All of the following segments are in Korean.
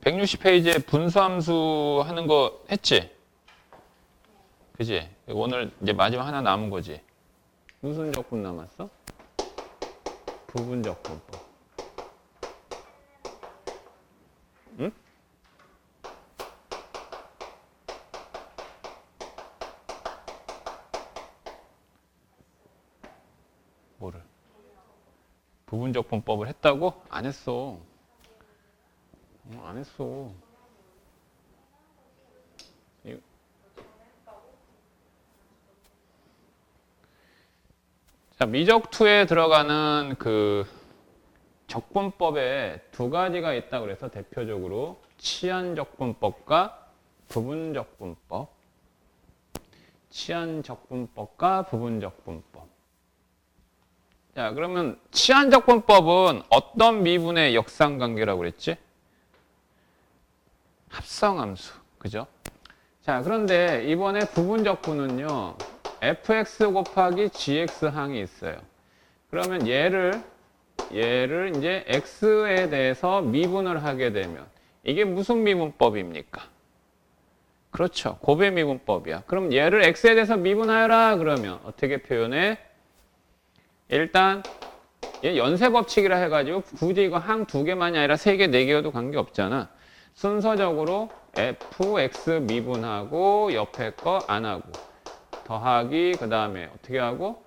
160페이지에 분수함수 하는 거 했지? 그지? 오늘 이제 마지막 하나 남은 거지. 무슨 적분 남았어? 부분적분법. 응? 뭐를? 부분적분법을 했다고? 안 했어. 안 했어. 자, 미적2에 들어가는 그 적분법에 두 가지가 있다고 그래서 대표적으로 치안적분법과 부분적분법. 치안적분법과 부분적분법. 자, 그러면 치안적분법은 어떤 미분의 역상관계라고 그랬지? 합성함수. 그죠? 자, 그런데 이번에 부분적분은요. fx 곱하기 gx 항이 있어요. 그러면 얘를 이제 x에 대해서 미분을 하게 되면 이게 무슨 미분법입니까? 그렇죠. 곱의 미분법이야. 그럼 얘를 x에 대해서 미분하여라 그러면 어떻게 표현해? 일단 얘 연쇄법칙이라 해가지고 굳이 이거 항 두 개만이 아니라 세 개, 네 개여도 관계없잖아. 순서적으로 fx 미분하고 옆에 거 안 하고 더하기 그 다음에 어떻게 하고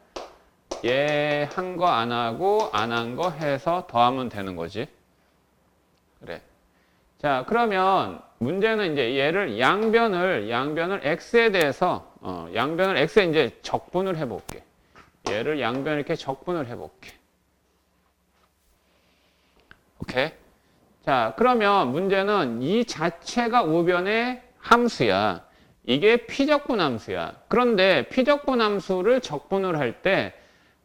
얘 한 거 안 하고 안 한 거 해서 더하면 되는 거지. 그래. 자, 그러면 문제는 이제 얘를 양변을 x에 대해서 양변을 x에 이제 적분을 해볼게. 얘를 양변 이렇게 적분을 해볼게. 오케이. 자, 그러면 문제는 이 자체가 우변의 함수야. 이게 피적분 함수야. 그런데 피적분 함수를 적분을 할 때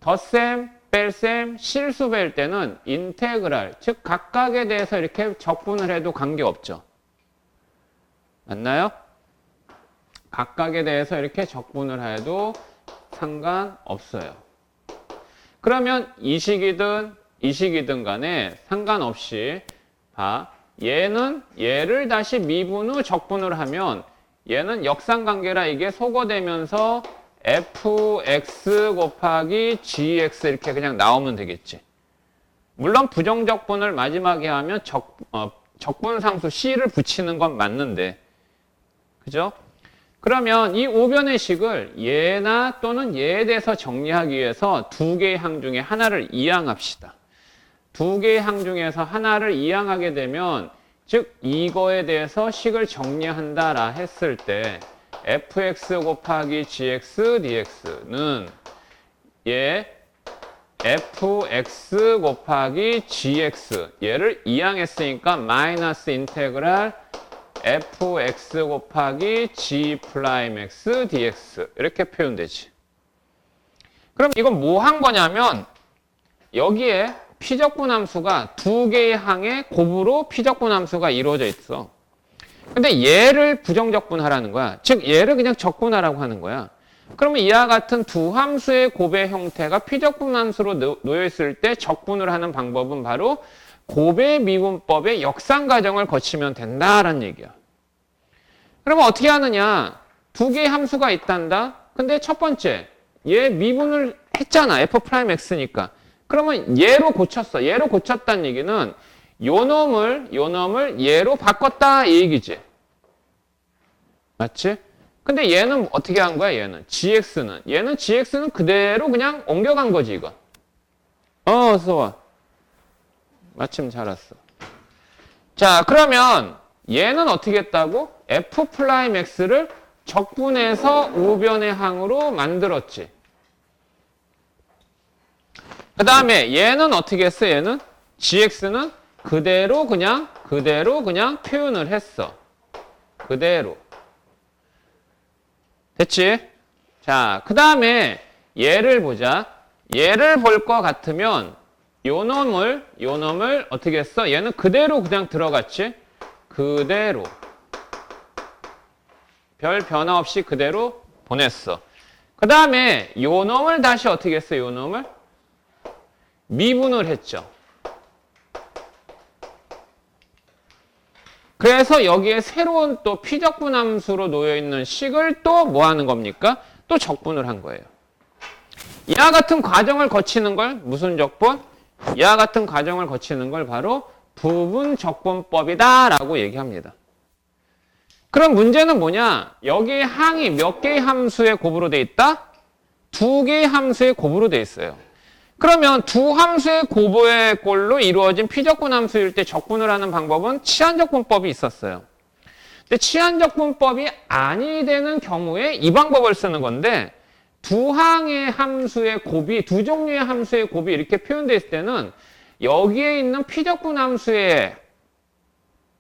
덧셈, 뺄셈, 실수 뺄 때는 인테그랄, 즉 각각에 대해서 이렇게 적분을 해도 관계없죠. 맞나요? 각각에 대해서 이렇게 적분을 해도 상관없어요. 그러면 이 식이든 간에 상관없이 봐. 얘를 다시 미분 후 적분을 하면 얘는 역상관계라 이게 소거되면서 fx 곱하기 gx 이렇게 그냥 나오면 되겠지. 물론 부정적분을 마지막에 하면 적분상수 c를 붙이는 건 맞는데 그죠? 그러면 이 우변의 식을 얘나 또는 얘에 대해서 정리하기 위해서 두 개의 항 중에 하나를 이항합시다. 두 개의 항 중에서 하나를 이항하게 되면 즉 이거에 대해서 식을 정리한다라 했을 때 fx 곱하기 gx dx는 얘 fx 곱하기 gx 얘를 이항했으니까 마이너스 인테그랄 fx 곱하기 g 프라임 x dx 이렇게 표현되지. 그럼 이건 뭐 한 거냐면 여기에 피적분 함수가 두 개의 항에 곱으로 피적분 함수가 이루어져 있어. 근데 얘를 부정적분하라는 거야. 즉 얘를 그냥 적분하라고 하는 거야. 그러면 이와 같은 두 함수의 곱의 형태가 피적분 함수로 놓여 있을 때 적분을 하는 방법은 바로 곱의 미분법의 역상 과정을 거치면 된다라는 얘기야. 그러면 어떻게 하느냐? 두 개의 함수가 있단다. 근데 첫 번째 얘 미분을 했잖아. f'(x니까). 그러면 얘로 고쳤어. 얘로 고쳤다는 얘기는 요 놈을 얘로 바꿨다 이 얘기지. 맞지? 근데 얘는 어떻게 한 거야? 얘는 gx는 그대로 그냥 옮겨간 거지 이거. 어서 와. 마침 잘 왔어. 자, 그러면 얘는 어떻게 했다고? f'x를 적분해서 우변의 항으로 만들었지. 그 다음에 얘는 어떻게 했어? 얘는 gx는 그대로 그냥 표현을 했어. 그대로. 됐지? 자, 그 다음에 얘를 보자. 얘를 볼 것 같으면 요 놈을 어떻게 했어? 얘는 그대로 그냥 들어갔지? 그대로. 별 변화 없이 그대로 보냈어. 그 다음에 요 놈을 다시 어떻게 했어? 요 놈을 미분을 했죠. 그래서 여기에 새로운 또 피적분 함수로 놓여 있는 식을 또 뭐 하는 겁니까? 또 적분을 한 거예요. 이와 같은 과정을 거치는 걸 무슨 적분? 이와 같은 과정을 거치는 걸 바로 부분적분법이다라고 얘기합니다. 그럼 문제는 뭐냐? 여기에 항이 몇 개의 함수의 곱으로 돼 있다? 2개의 함수의 곱으로 돼 있어요. 그러면 두 함수의 곱의 꼴로 이루어진 피적분 함수일 때 적분을 하는 방법은 치환적분법이 있었어요. 근데 치환적분법이 아니 되는 경우에 이 방법을 쓰는 건데 두 항의 함수의 곱이, 두 종류의 함수의 곱이 이렇게 표현되어 있을 때는 여기에 있는 피적분 함수의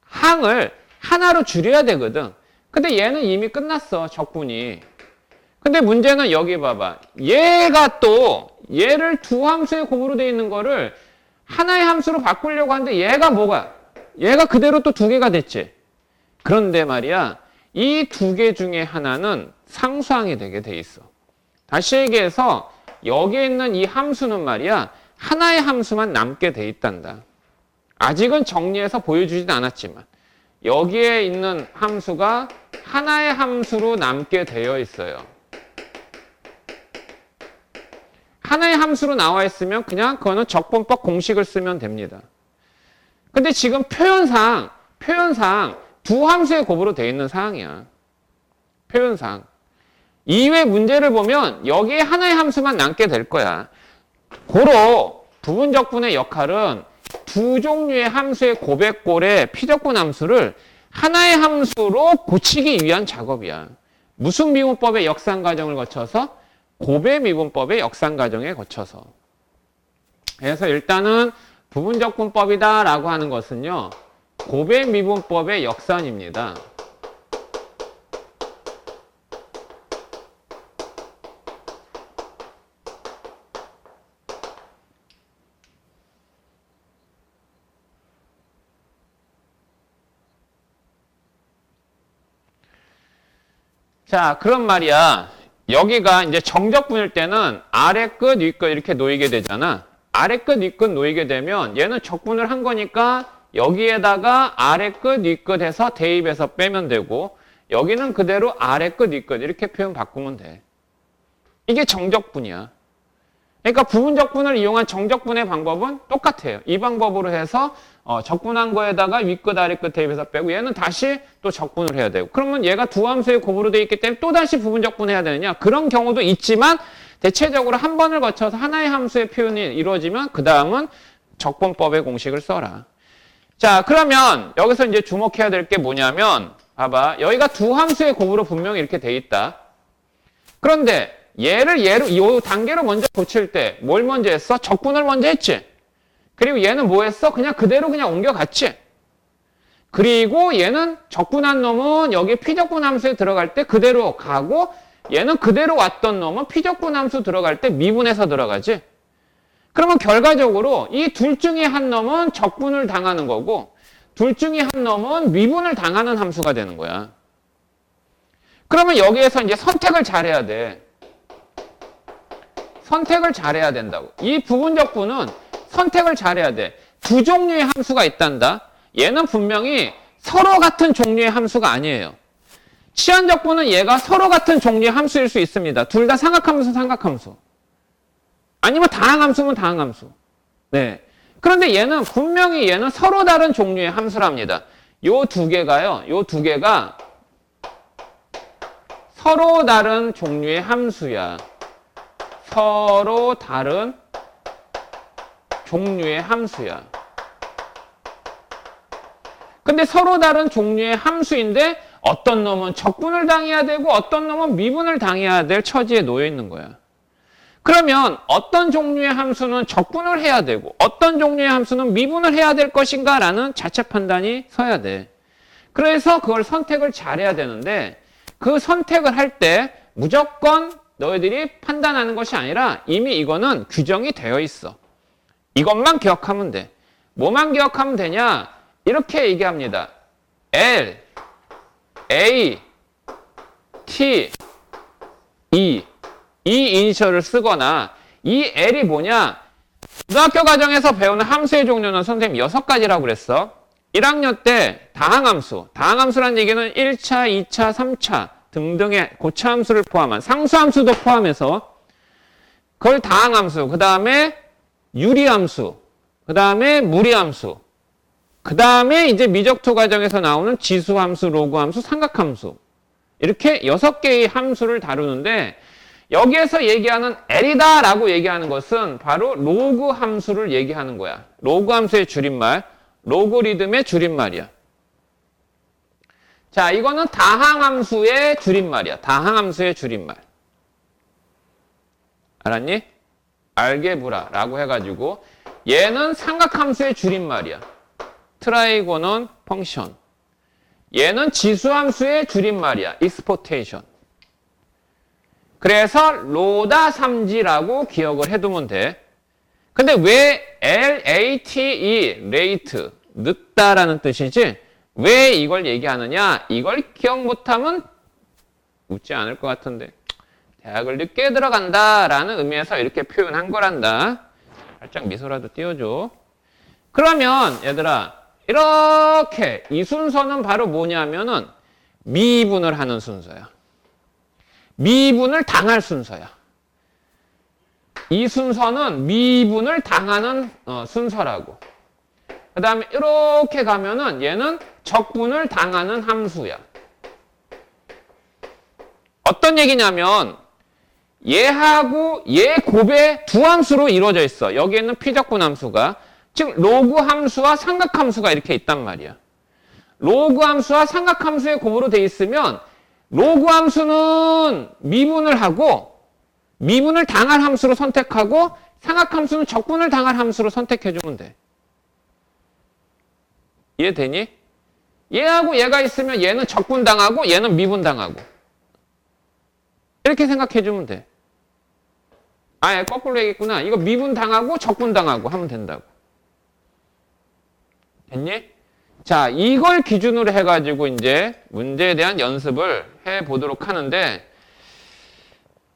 항을 하나로 줄여야 되거든. 근데 얘는 이미 끝났어, 적분이. 근데 문제는 여기 봐봐. 얘가 또 얘를 두 함수의 곱으로 되어 있는 거를 하나의 함수로 바꾸려고 하는데 얘가 뭐가? 얘가 그대로 또 2개가 됐지. 그런데 말이야, 이 2개 중에 하나는 상수항이 되게 돼 있어. 다시 얘기해서 여기에 있는 이 함수는 말이야, 하나의 함수만 남게 돼 있단다. 아직은 정리해서 보여주지는 않았지만 여기에 있는 함수가 하나의 함수로 남게 되어 있어요. 하나의 함수로 나와 있으면 그냥 그거는 적분법 공식을 쓰면 됩니다. 근데 지금 표현상 두 함수의 곱으로 되어 있는 상황이야. 표현상. 이외 문제를 보면 여기에 하나의 함수만 남게 될 거야. 고로 부분적분의 역할은 두 종류의 함수의 곱의 꼴의 피적분 함수를 하나의 함수로 고치기 위한 작업이야. 무슨 미분법의 역산 과정을 거쳐서? 곱의 미분법의 역산 과정에 거쳐서. 그래서 일단은 부분적분법이다 라고 하는 것은요, 곱의 미분법의 역산입니다. 자, 그런 말이야. 여기가 이제 정적분일 때는 아래 끝, 위 끝 이렇게 놓이게 되잖아. 아래 끝, 위 끝 놓이게 되면 얘는 적분을 한 거니까 여기에다가 아래 끝, 위 끝 해서 대입해서 빼면 되고 여기는 그대로 아래 끝, 위 끝 이렇게 표현 바꾸면 돼. 이게 정적분이야. 그러니까 부분적분을 이용한 정적분의 방법은 똑같아요. 이 방법으로 해서 적분한 거에다가 윗끝 아래끝 대입해서 빼고 얘는 다시 또 적분을 해야 되고 그러면 얘가 두 함수의 곱으로 되어 있기 때문에 또 다시 부분적분 해야 되느냐? 그런 경우도 있지만 대체적으로 한 번을 거쳐서 하나의 함수의 표현이 이루어지면 그 다음은 적분법의 공식을 써라. 자, 그러면 여기서 이제 주목해야 될 게 뭐냐면 봐봐. 여기가 두 함수의 곱으로 분명히 이렇게 돼 있다. 그런데 얘를 이 단계로 먼저 고칠 때 뭘 먼저 했어? 적분을 먼저 했지. 그리고 얘는 뭐 했어? 그냥 그대로 그냥 옮겨갔지. 그리고 얘는 적분한 놈은 여기 피적분 함수에 들어갈 때 그대로 가고 얘는 그대로 왔던 놈은 피적분 함수 들어갈 때 미분해서 들어가지. 그러면 결과적으로 이 둘 중에 한 놈은 적분을 당하는 거고 둘 중에 한 놈은 미분을 당하는 함수가 되는 거야. 그러면 여기에서 이제 선택을 잘해야 돼. 선택을 잘해야 된다고. 이 부분적분은 선택을 잘해야 돼. 두 종류의 함수가 있단다. 얘는 분명히 서로 같은 종류의 함수가 아니에요. 치환적분은 얘가 서로 같은 종류의 함수일 수 있습니다. 둘 다 삼각함수, 삼각함수. 아니면 다항함수면 다항함수. 네. 그런데 얘는 분명히 얘는 서로 다른 종류의 함수랍니다. 요 두 개가요. 요 두 개가 서로 다른 종류의 함수야. 서로 다른 종류의 함수야. 근데 서로 다른 종류의 함수인데 어떤 놈은 적분을 당해야 되고 어떤 놈은 미분을 당해야 될 처지에 놓여 있는 거야. 그러면 어떤 종류의 함수는 적분을 해야 되고 어떤 종류의 함수는 미분을 해야 될 것인가 라는 자체 판단이 서야 돼. 그래서 그걸 선택을 잘해야 되는데 그 선택을 할 때 무조건 너희들이 판단하는 것이 아니라 이미 이거는 규정이 되어 있어. 이것만 기억하면 돼. 뭐만 기억하면 되냐? 이렇게 얘기합니다. L, A, T, E. 이 이니셜을 쓰거나 이 L이 뭐냐? 고등학교 과정에서 배우는 함수의 종류는 선생님 6가지라고 그랬어. 1학년 때 다항함수라는 얘기는 1차, 2차, 3차 등등의 고차함수를 포함한 상수함수도 포함해서 그걸 다항함수, 그 다음에 유리함수, 그 다음에 무리함수, 그 다음에 이제 미적투 과정에서 나오는 지수함수, 로그함수, 삼각함수 이렇게 6개의 함수를 다루는데 여기에서 얘기하는 L이다라고 얘기하는 것은 바로 로그 함수를 얘기하는 거야. 로그 함수의 줄임말, 로거리즘의 줄임말이야. 자, 이거는 다항함수의 줄임말이야. 다항함수의 줄임말. 알았니? 알게브라라고 해가지고 얘는 삼각함수의 줄임말이야. 트라이고넌 펑션. 얘는 지수함수의 줄임말이야. 익스포테이션. 그래서 로다 삼지라고 기억을 해두면 돼. 근데 왜 LATE, late, 늦다라는 뜻이지? 왜 이걸 얘기하느냐? 이걸 기억 못하면 웃지 않을 것 같은데. 대학을 늦게 들어간다라는 의미에서 이렇게 표현한 거란다. 살짝 미소라도 띄워줘. 그러면 얘들아, 이렇게 이 순서는 바로 뭐냐면은 미분을 하는 순서야. 미분을 당할 순서야. 이 순서는 미분을 당하는 순서라고. 그 다음에 이렇게 가면은 얘는 적분을 당하는 함수야. 어떤 얘기냐면 얘하고 얘 곱의 두 함수로 이루어져 있어. 여기에는 피적분 함수가. 즉 로그 함수와 삼각 함수가 이렇게 있단 말이야. 로그 함수와 삼각 함수의 곱으로 돼 있으면 로그 함수는 미분을 하고 미분을 당할 함수로 선택하고 삼각 함수는 적분을 당할 함수로 선택해주면 돼. 이해되니? 얘하고 얘가 있으면 얘는 적분 당하고 얘는 미분 당하고 이렇게 생각해주면 돼. 아예 거꾸로 얘기했구나. 이거 미분 당하고 적분 당하고 하면 된다고. 됐니? 자, 이걸 기준으로 해가지고 이제 문제에 대한 연습을 해보도록 하는데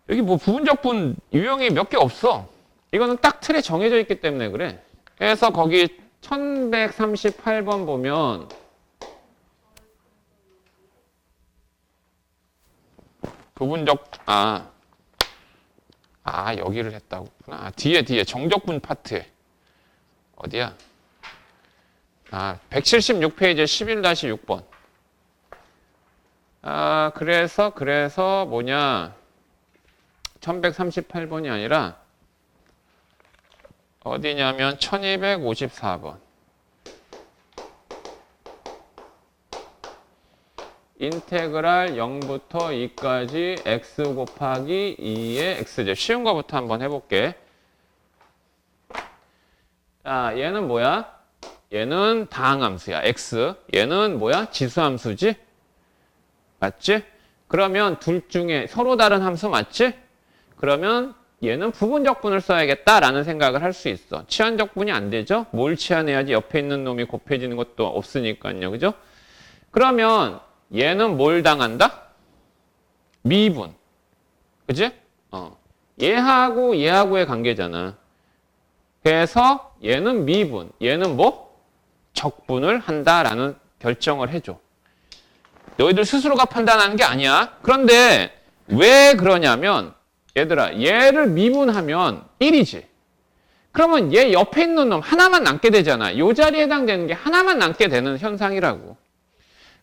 여기 뭐 부분적분 유형이 몇 개 없어. 이거는 딱 틀에 정해져 있기 때문에 그래. 그래서 거기 1138번 보면 부분적 여기를 했다고. 뒤에 정적분 파트에 어디야? 176페이지 11-6번. 그래서 뭐냐? 1138번이 아니라 어디냐면 1254번. 인테그랄 0부터 2까지 x 곱하기 2의 x제. 쉬운 거부터 한번 해볼게. 자, 얘는 뭐야? 얘는 다항함수야. x. 얘는 뭐야? 지수함수지? 맞지? 그러면 둘 중에 서로 다른 함수 맞지? 그러면 얘는 부분적분을 써야겠다라는 생각을 할 수 있어. 치환적분이 안 되죠? 뭘 치환해야지 옆에 있는 놈이 곱해지는 것도 없으니까요. 그죠? 그러면 얘는 뭘 당한다? 미분. 그지? 얘하고 얘하고의 관계잖아. 그래서 얘는 미분. 얘는 뭐? 적분을 한다라는 결정을 해줘. 너희들 스스로가 판단하는 게 아니야. 그런데 왜 그러냐면 얘들아, 얘를 미분하면 1이지. 그러면 얘 옆에 있는 놈 하나만 남게 되잖아. 이 자리에 해당되는 게 하나만 남게 되는 현상이라고.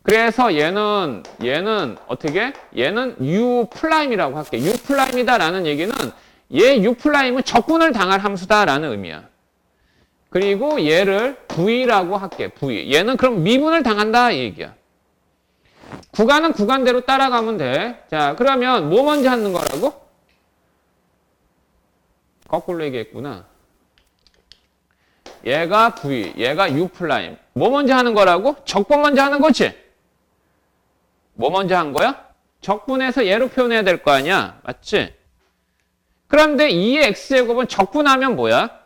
그래서 얘는 어떻게? 얘는 U'이라고 할게. U'이다라는 얘기는 얘 U'은 적분을 당할 함수다라는 의미야. 그리고 얘를 V라고 할게. V. 얘는 그럼 미분을 당한다 이 얘기야. 구간은 구간대로 따라가면 돼. 자, 그러면 뭐 먼저 하는 거라고? 거꾸로 얘기했구나. 얘가 V, 얘가 U'. 뭐 먼저 하는 거라고? 적분 먼저 하는 거지? 뭐 먼저 한 거야? 적분해서 얘로 표현해야 될 거 아니야? 맞지? 그런데 2의 x제곱은 적분하면 뭐야?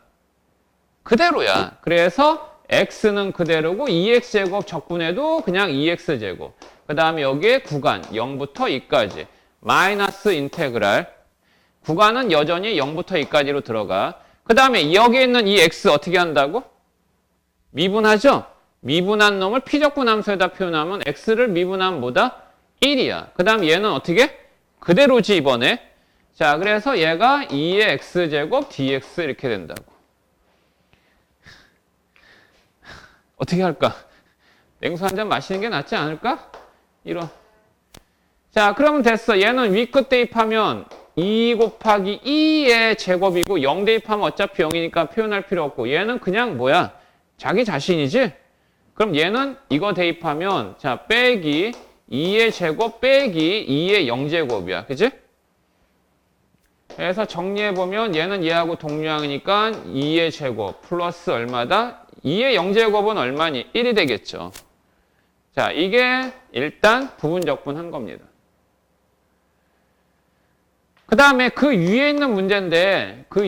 그대로야. 그래서 x는 그대로고 2x제곱 적분해도 그냥 2x제곱. 그 다음에 여기에 구간 0부터 2까지 마이너스 인테그랄. 구간은 여전히 0부터 2까지로 들어가. 그 다음에 여기에 있는 이 x 어떻게 한다고? 미분하죠? 미분한 놈을 피적분 함수에다 표현하면 x를 미분하면 뭐다? 1이야. 그 다음 얘는 어떻게? 그대로지 이번에. 자, 그래서 얘가 2의 x제곱 dx 이렇게 된다고. 어떻게 할까? 냉수 한 잔 마시는 게 낫지 않을까? 이런. 자, 그러면 됐어. 얘는 위끝 대입하면 2 곱하기 2의 제곱이고 0 대입하면 어차피 0이니까 표현할 필요 없고 얘는 그냥 뭐야? 자기 자신이지? 그럼 얘는 이거 대입하면 자 빼기 2의 제곱 빼기 2의 0제곱이야. 그치? 그래서 정리해보면 얘는 얘하고 동류항이니까 2의 제곱 플러스 얼마다? 2의 0제곱은 얼마니? 1이 되겠죠. 자, 이게 일단 부분적분한 겁니다. 그 다음에 그 위에 있는 문제인데 그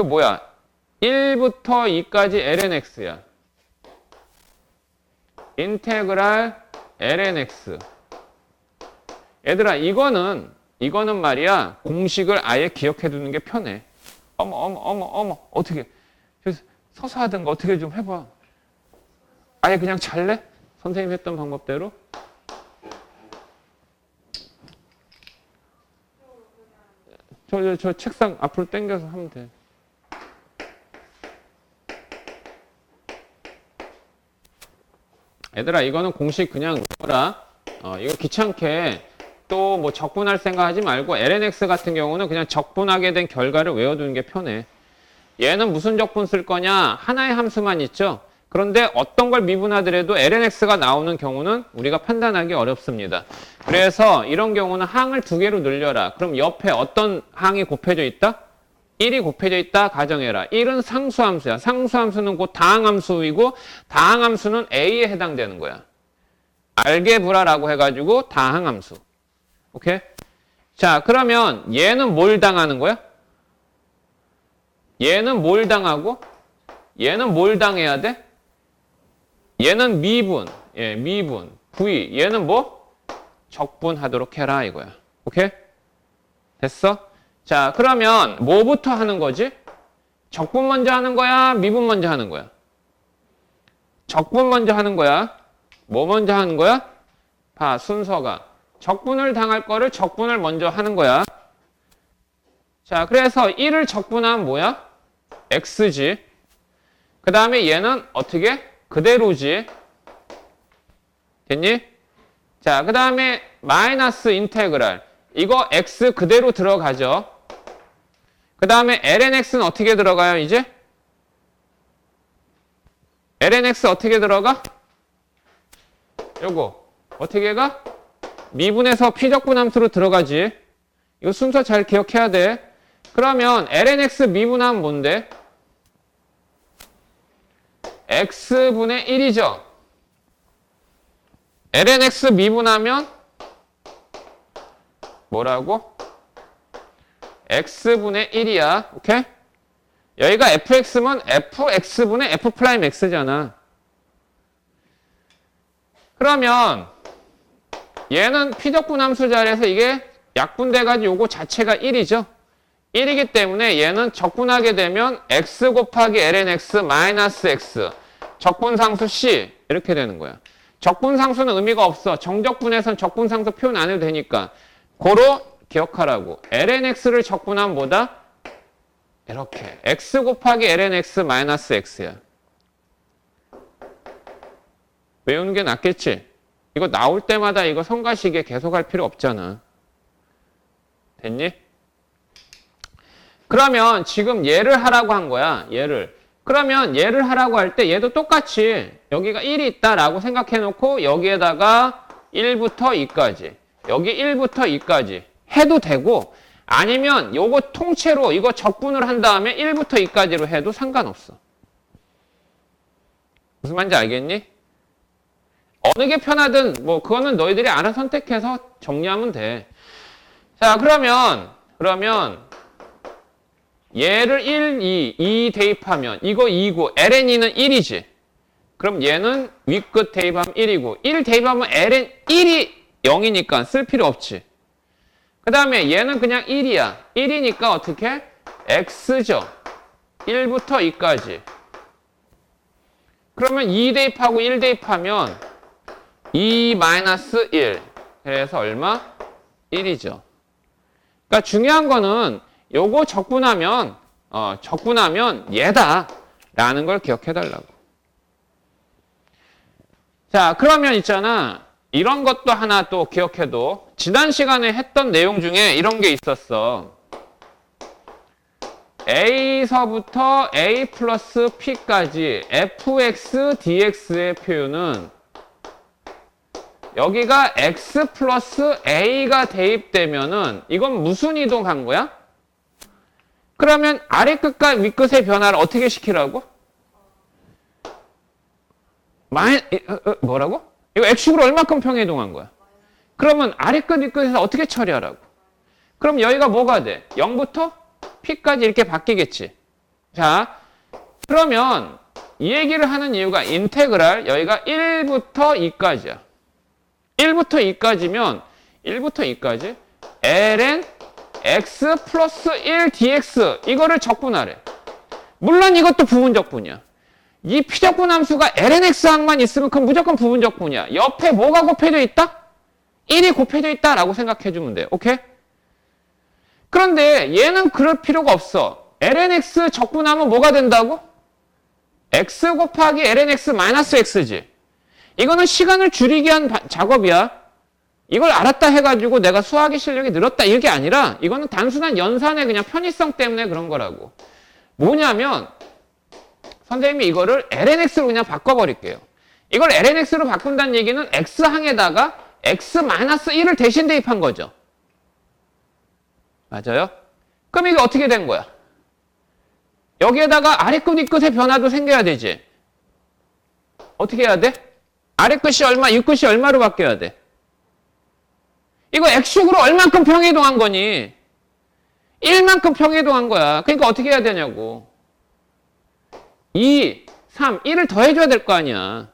뭐야? 1부터 2까지 lnx야. 인테그랄 lnx. 얘들아, 이거는 말이야, 공식을 아예 기억해 두는 게 편해. 어머, 어떻게, 서서 하든가 어떻게 좀 해봐. 아예 그냥 잘래? 선생님 했던 방법대로? 저 책상 앞으로 당겨서 하면 돼. 얘들아, 이거는 공식 그냥 외워라. 이거 귀찮게 또 뭐 적분할 생각 하지 말고 lnx 같은 경우는 그냥 적분하게 된 결과를 외워두는 게 편해. 얘는 무슨 적분 쓸 거냐? 하나의 함수만 있죠? 그런데 어떤 걸 미분하더라도 lnx가 나오는 경우는 우리가 판단하기 어렵습니다. 그래서 이런 경우는 항을 2개로 늘려라. 그럼 옆에 어떤 항이 곱해져 있다? 1이 곱해져 있다 가정해라. 1은 상수함수야. 상수함수는 곧 다항함수이고 다항함수는 A에 해당되는 거야. 알게브라라고 해가지고 다항함수. 오케이? 자, 그러면 얘는 뭘 당하는 거야? 얘는 뭘 당하고 얘는 뭘 당해야 돼? 얘는 미분. 예, 미분. V. 얘는 뭐? 적분하도록 해라 이거야. 오케이? 됐어? 자, 그러면 뭐부터 하는 거지? 적분 먼저 하는 거야? 미분 먼저 하는 거야? 적분 먼저 하는 거야? 뭐 먼저 하는 거야? 봐, 순서가. 적분을 당할 거를 적분을 먼저 하는 거야. 자, 그래서 1을 적분하면 뭐야? x지. 그 다음에 얘는 어떻게? 그대로지. 됐니? 자, 그 다음에 마이너스 인테그랄. 이거 x 그대로 들어가죠. 그 다음에 lnx는 어떻게 들어가요, 이제? lnx 어떻게 들어가? 요거. 어떻게 가? 미분에서 피적분 함수로 들어가지. 이거 순서 잘 기억해야 돼. 그러면 lnx 미분하면 뭔데? x분의 1이죠. lnx 미분하면 뭐라고? x분의 1이야. 오케이? 여기가 fx면 fx분의 f'x잖아. 그러면 얘는 피적분 함수 자리에서 이게 약분돼가지고 요거 자체가 1이죠. 1이기 때문에 얘는 적분하게 되면 x 곱하기 lnx 마이너스 x 적분상수 c 이렇게 되는 거야. 적분상수는 의미가 없어. 정적분에선 적분상수 표현 안 해도 되니까. 고로 기억하라고. lnx를 적분하면 뭐다? 이렇게. x 곱하기 lnx 마이너스 x야. 외우는 게 낫겠지? 이거 나올 때마다 이거 성가시게 계속 할 필요 없잖아. 됐니? 그러면 지금 얘를 하라고 한 거야. 얘를. 그러면 얘를 하라고 할 때 얘도 똑같이 여기가 1이 있다라고 생각해 놓고 여기에다가 1부터 2까지 여기 1부터 2까지 해도 되고 아니면 요거 통째로 이거 적분을 한 다음에 1부터 2까지로 해도 상관없어. 무슨 말인지 알겠니? 어느 게 편하든 뭐 그거는 너희들이 알아서 선택해서 정리하면 돼. 자, 그러면 얘를 1, 2 대입하면 이거 2고 ln이는 1이지. 그럼 얘는 윗끝 대입하면 1이고 1 대입하면 ln 1이 0이니까 쓸 필요 없지. 그 다음에 얘는 그냥 1이야. 1이니까 어떻게? x죠. 1부터 2까지. 그러면 2 대입하고 1 대입하면 2-1. 그래서 얼마? 1이죠. 그러니까 중요한 거는 요거 적분하면 얘다 라는 걸 기억해 달라고. 자, 그러면 있잖아. 이런 것도 하나 또 기억해도 지난 시간에 했던 내용 중에 이런 게 있었어. A서부터 A 플러스 P까지 fx dx의 표현은 여기가 x 플러스 a가 대입되면은 이건 무슨 이동한 거야? 그러면 아래 끝과 윗 끝의 변화를 어떻게 시키라고? 뭐라고? 이거 x축으로 얼마큼 평이동한 거야? 그러면 아래 끝, 윗 끝에서 어떻게 처리하라고? 그럼 여기가 뭐가 돼? 0부터 p까지 이렇게 바뀌겠지. 자, 그러면 이 얘기를 하는 이유가 인테그랄 여기가 1부터 2까지야. 1부터 2까지면 1부터 2까지 ln x 플러스 1 dx 이거를 적분하래. 물론 이것도 부분적분이야. 이 피적분 함수가 ln x 항만 있으면 그건 무조건 부분적분이야. 옆에 뭐가 곱해져 있다? 1이 곱해져 있다라고 생각해주면 돼. 오케이? 그런데 얘는 그럴 필요가 없어. ln x 적분하면 뭐가 된다고? x 곱하기 ln x 마이너스 x지. 이거는 시간을 줄이기 위한 작업이야. 이걸 알았다 해가지고 내가 수학의 실력이 늘었다 이게 아니라 이거는 단순한 연산의 그냥 편의성 때문에 그런 거라고. 뭐냐면 선생님이 이거를 lnx로 그냥 바꿔버릴게요. 이걸 lnx로 바꾼다는 얘기는 x항에다가 x-1을 대신 대입한 거죠. 맞아요? 그럼 이게 어떻게 된 거야? 여기에다가 아래 끝, 윗 끝의 변화도 생겨야 되지. 어떻게 해야 돼? 아래 끝이 얼마, 윗 끝이 얼마로 바뀌어야 돼? 이거 x축으로 얼만큼 평이동한 거니? 1만큼 평이동한 거야. 그러니까 어떻게 해야 되냐고. 2, 3, 1을 더해줘야 될 거 아니야.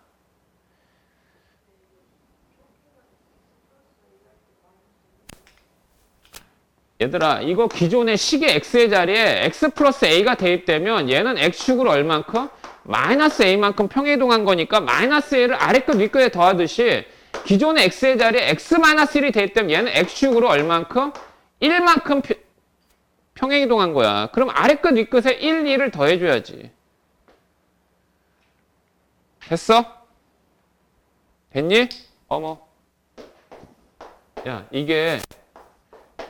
얘들아, 이거 기존의 식의 x의 자리에 x 플러스 a가 대입되면 얘는 x축으로 얼만큼? 마이너스 a만큼 평이동한 거니까 마이너스 a를 아래끝 윗끝에 더하듯이 기존의 x의 자리에 x 마이너스 1이 대입되면 얘는 x축으로 얼만큼? 1만큼 평행이동한 거야. 그럼 아래끝 윗끝에 1, 2를 더해줘야지. 됐어? 됐니? 어머. 야, 이게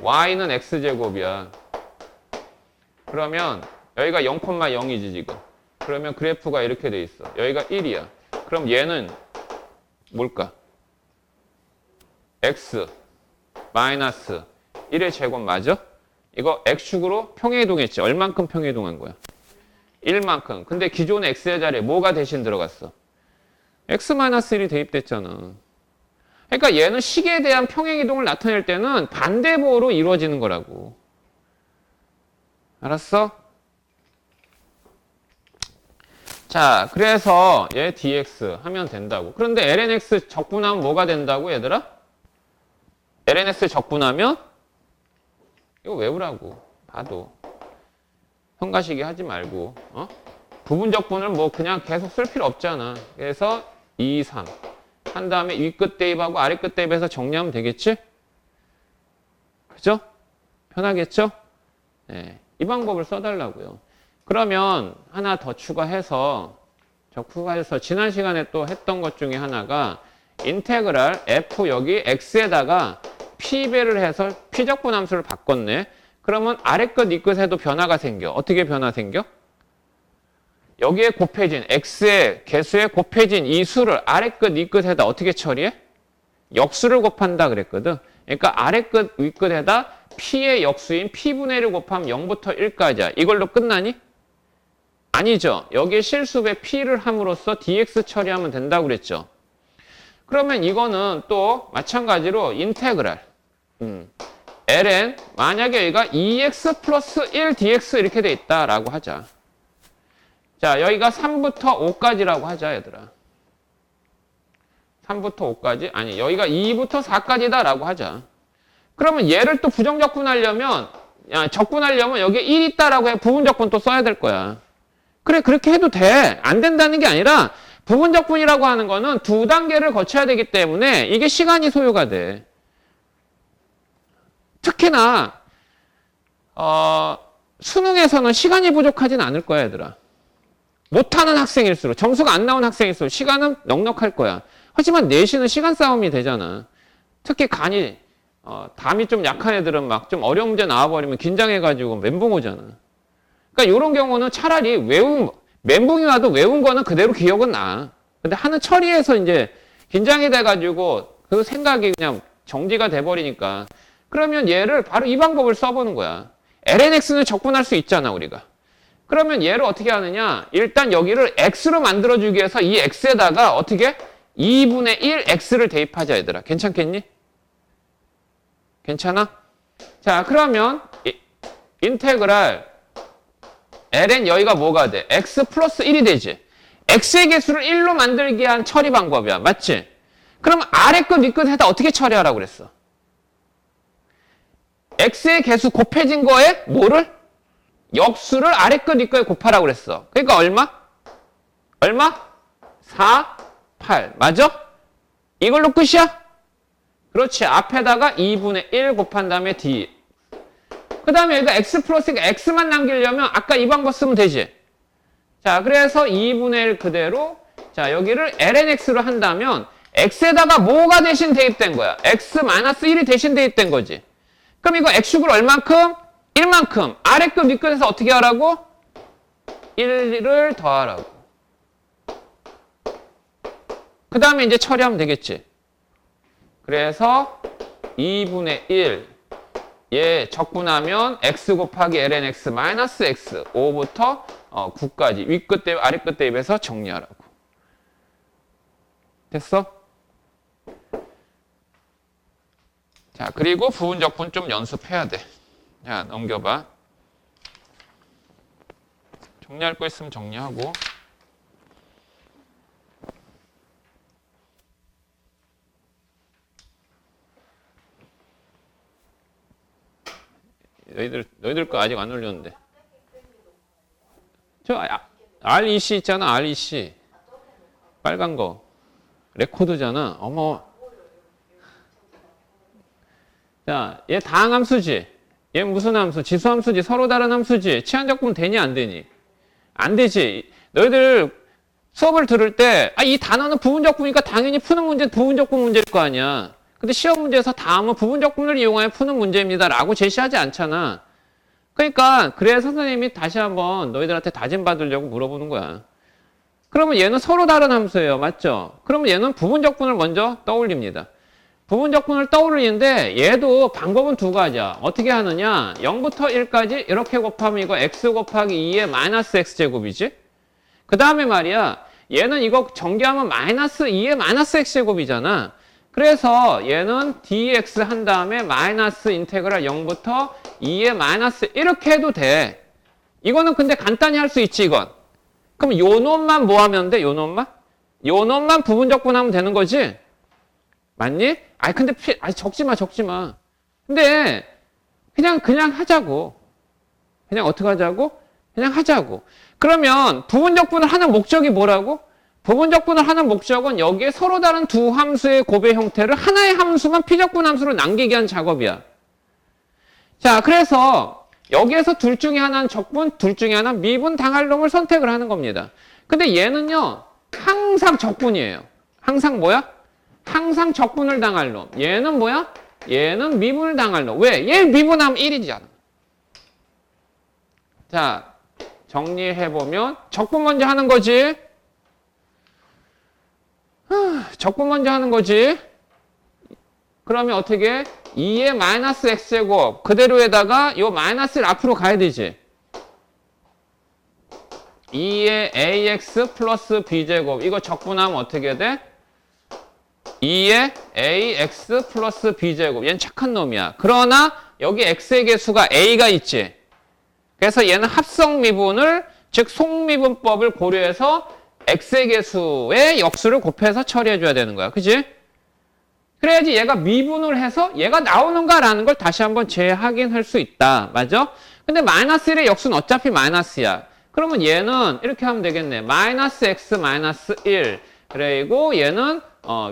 y는 x제곱이야. 그러면 여기가 0,0이지 지금. 그러면 그래프가 이렇게 돼 있어. 여기가 1이야. 그럼 얘는 뭘까? x 마이너스 1의 제곱 맞아? 이거 x축으로 평행이동했지. 얼만큼 평행이동한 거야? 1만큼. 근데 기존의 x의 자리에 뭐가 대신 들어갔어? x 마이너스 1이 대입됐잖아. 그러니까 얘는 식에 대한 평행이동을 나타낼 때는 반대보로 이루어지는 거라고. 알았어? 자, 그래서 얘 dx 하면 된다고. 그런데 lnx 적분하면 뭐가 된다고 얘들아? lnx 적분하면 이거 외우라고. 봐도. 현가시기 하지 말고. 부분 적분을 뭐 그냥 계속 쓸 필요 없잖아. 그래서 2, 3. 한 다음에 윗끝 대입하고 아래끝 대입해서 정리하면 되겠지? 그죠? 편하겠죠? 네, 이 방법을 써달라고요. 그러면 하나 더 추가해서 지난 시간에 또 했던 것 중에 하나가 인테그랄 f 여기 x에다가 p배를 해서 p적분 함수를 바꿨네. 그러면 아래끝 윗끝에도 변화가 생겨. 어떻게 변화 생겨? 여기에 곱해진 x의 개수에 곱해진 이 수를 아래끝 윗끝에다 어떻게 처리해? 역수를 곱한다 그랬거든. 그러니까 아래끝 윗끝에다 p의 역수인 p분의 1을 곱하면 0부터 1까지야. 이걸로 끝나니? 아니죠. 여기에 실수배 p를 함으로써 dx 처리하면 된다고 그랬죠. 그러면 이거는 또 마찬가지로 인테그랄 ln 만약에 여기가 2x 플러스 1 dx 이렇게 돼 있다라고 하자. 자, 여기가 3부터 5까지라고 하자, 얘들아. 3부터 5까지? 아니, 여기가 2부터 4까지다라고 하자. 그러면 얘를 또 부정적분하려면, 적분하려면 여기에 1 있다라고 해 부분적분 또 써야 될 거야. 그래, 그렇게 해도 돼. 안 된다는 게 아니라 부분적분이라고 하는 거는 두 단계를 거쳐야 되기 때문에 이게 시간이 소요가 돼. 특히나 수능에서는 시간이 부족하진 않을 거야, 얘들아. 못하는 학생일수록, 점수가 안 나온 학생일수록 시간은 넉넉할 거야. 하지만 내신은 시간 싸움이 되잖아. 특히 담이 좀 약한 애들은 막 좀 어려운 문제 나와버리면 긴장해가지고 멘붕 오잖아. 그러니까 이런 경우는 차라리 멘붕이 와도 외운 거는 그대로 기억은 나. 근데 하는 처리에서 이제 긴장이 돼가지고 그 생각이 그냥 정지가 돼버리니까 그러면 얘를 바로 이 방법을 써보는 거야. lnx는 적분할 수 있잖아, 우리가. 그러면 얘를 어떻게 하느냐? 일단 여기를 x로 만들어주기 위해서 이 x에다가 어떻게? 2분의 1 x를 대입하자, 얘들아. 괜찮겠니? 괜찮아? 자, 그러면 인테그랄 ln 여기가 뭐가 돼? x 플러스 1이 되지. x의 개수를 1로 만들기 위한 처리 방법이야. 맞지? 그럼 아래 끝, 위 끝에다 어떻게 처리하라고 그랬어? x의 개수 곱해진 거에 뭐를? 역수를 아래 끝, 위 끝에 곱하라고 그랬어. 그러니까 얼마? 4, 8. 맞아? 이걸로 끝이야? 그렇지. 앞에다가 2분의 1 곱한 다음에 d. 그 다음에 여기가 x 플러스 x만 남기려면 아까 이 방법 쓰면 되지. 자, 그래서 2분의 1 그대로, 자, 여기를 lnx로 한다면 x에다가 뭐가 대신 대입된 거야? x-1이 대신 대입된 거지. 그럼 이거 x축을 얼만큼? 1만큼. 아래 끝, 위 끝에서 어떻게 하라고? 1을 더하라고. 그 다음에 이제 처리하면 되겠지. 그래서 2분의 1, 얘 적분하면 x 곱하기 lnx 마이너스 x, 5부터 9까지 위 끝 대입, 아래 끝 대입해서 정리하라고. 됐어? 자, 그리고 부분적분 좀 연습해야 돼. 자, 넘겨봐. 정리할 거 있으면 정리하고. 너희들 거 아직 안 올렸는데. 저 REC 있잖아, REC. 빨간 거. 레코드잖아. 어머. 자, 얘 다항함수지. 얘 무슨 함수? 지수함수지. 서로 다른 함수지. 치환적분 되니 안 되니? 안 되지. 너희들 수업을 들을 때 이 단어는 부분적분이니까 당연히 푸는 문제는 부분적분 문제일 거 아니야. 근데 시험 문제에서 다음은 부분적분을 이용하여 푸는 문제입니다 라고 제시하지 않잖아. 그러니까 그래서 선생님이 다시 한번 너희들한테 다짐받으려고 물어보는 거야. 그러면 얘는 서로 다른 함수예요. 맞죠? 그러면 얘는 부분적분을 먼저 떠올립니다. 부분적분을 떠올리는데 얘도 방법은 두 가지야. 어떻게 하느냐? 0부터 1까지 이렇게 곱하면 이거 x 곱하기 2의 마이너스 x제곱이지? 그 다음에 말이야. 얘는 이거 전개하면 마이너스 2의 마이너스 x제곱이잖아. 그래서 얘는 dx 한 다음에 마이너스 인테그랄 0부터 2의 마이너스 이렇게 해도 돼. 이거는 근데 간단히 할 수 있지, 이건. 그럼 요 놈만 뭐 하면 돼? 요 놈만? 요 놈만 부분적분하면 되는 거지? 맞니? 근데 적지 마. 근데 그냥 하자고. 그냥 어떻게 하자고? 그냥 하자고. 그러면 부분적분을 하는 목적이 뭐라고? 부분적분을 하는 목적은 여기에 서로 다른 두 함수의 곱의 형태를 하나의 함수만 피적분 함수로 남기게 한 작업이야. 자, 그래서 여기에서 둘 중에 하나는 적분, 둘 중에 하나는 미분 당할 놈을 선택을 하는 겁니다. 근데 얘는요, 항상 적분이에요. 항상 뭐야? 항상 적분을 당할 놈. 얘는 뭐야? 얘는 미분을 당할 놈. 왜? 얘 미분하면 1이잖아. 자, 정리해보면 적분 먼저 하는 거지. 적분 먼저 하는 거지. 그러면 어떻게? 2의 마이너스 x제곱 그대로에다가 요 마이너스를 앞으로 가야 되지. 2의 ax 플러스 b제곱 이거 적분하면 어떻게 돼? 2의 ax 플러스 b제곱 얘는 착한 놈이야. 그러나 여기 x의 개수가 a가 있지. 그래서 얘는 합성미분을 즉 속미분법을 고려해서 x의 개수의 역수를 곱해서 처리해줘야 되는 거야. 그지? 그래야지 얘가 미분을 해서 얘가 나오는가라는 걸 다시 한번 재확인할 수 있다. 맞아? 근데 마이너스 1의 역수는 어차피 마이너스야. 그러면 얘는 이렇게 하면 되겠네. 마이너스 x 마이너스 1. 그리고 얘는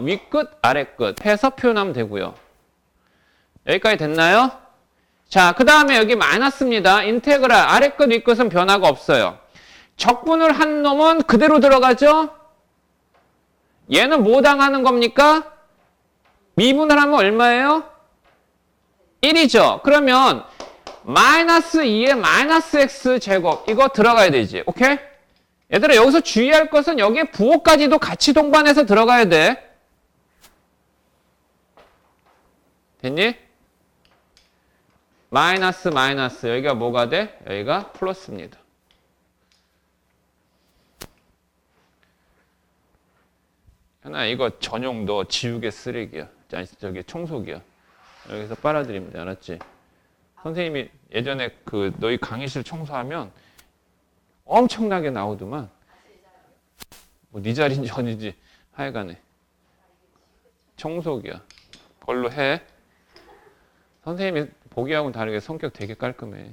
윗끝 아랫끝 해서 표현하면 되고요. 여기까지 됐나요? 자, 그 다음에 여기 마이너스입니다. 인테그랄 아랫끝 윗끝은 변화가 없어요. 적분을 한 놈은 그대로 들어가죠? 얘는 뭐 당하는 겁니까? 미분을 하면 얼마예요? 1이죠. 그러면 마이너스 2에 마이너스 x 제곱 이거 들어가야 되지. 오케이? 얘들아 여기서 주의할 것은 여기에 부호까지도 같이 동반해서 들어가야 돼. 됐니? 마이너스 마이너스 여기가 뭐가 돼? 여기가 플러스입니다. 현아 이거 전용 너 지우개 쓰레기야. 아니 저기 청소기야. 여기서 빨아들이면 돼. 알았지? 선생님이 예전에 그 너희 강의실 청소하면 엄청나게 나오더만. 뭐 네 자리인지 어딘지 하여간에 청소기야. 그걸로 해. 선생님이 보기하고는 다르게 성격 되게 깔끔해.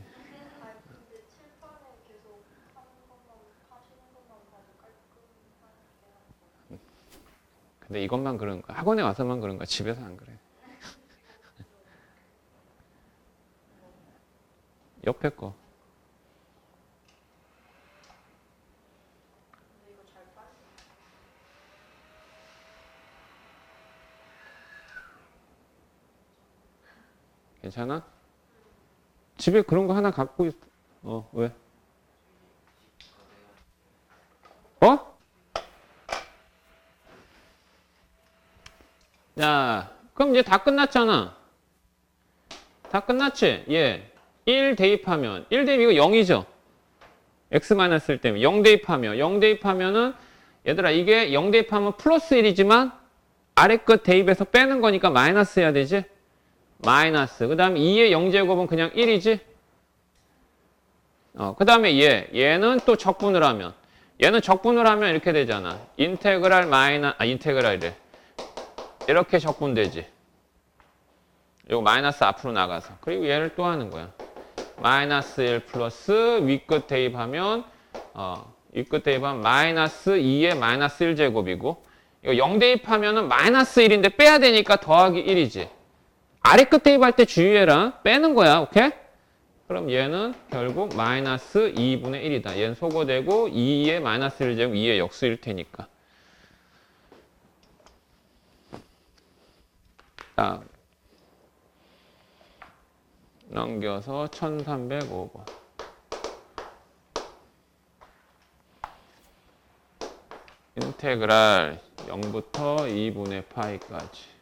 근데 이것만 그런 거야. 학원에 와서만 그런 거야. 집에서 안 그래. 옆에 거. 괜찮아? 집에 그런 거 하나 갖고 있어. 왜? 자, 그럼 이제 다 끝났잖아. 다 끝났지? 예. 1 대입하면, 1 대입 이거 0이죠? x-1 때문에 0 대입하면, 0 대입하면은, 얘들아, 이게 0 대입하면 플러스 1이지만, 아래 끝 대입해서 빼는 거니까 마이너스 해야 되지? 마이너스. 그 다음에 2의 0제곱은 그냥 1이지? 그 다음에 얘는 또 적분을 하면, 얘는 적분을 하면 이렇게 되잖아. 인테그랄이래. 이렇게 적분되지. 이거 마이너스 앞으로 나가서. 그리고 얘를 또 하는 거야. 마이너스 1 플러스 윗끝 대입하면 윗끝 대입하면 마이너스 2의 마이너스 1제곱이고 이거 0 대입하면은 마이너스 1인데 빼야 되니까 더하기 1이지. 아래끝 대입할 때 주의해라. 빼는 거야. 오케이? 그럼 얘는 결국 마이너스 2분의 1이다. 얘는 소거되고 2의 마이너스 1제곱 2의 역수일 테니까. 자, 넘겨서 1305번. 인테그랄 0부터 2분의 파이까지.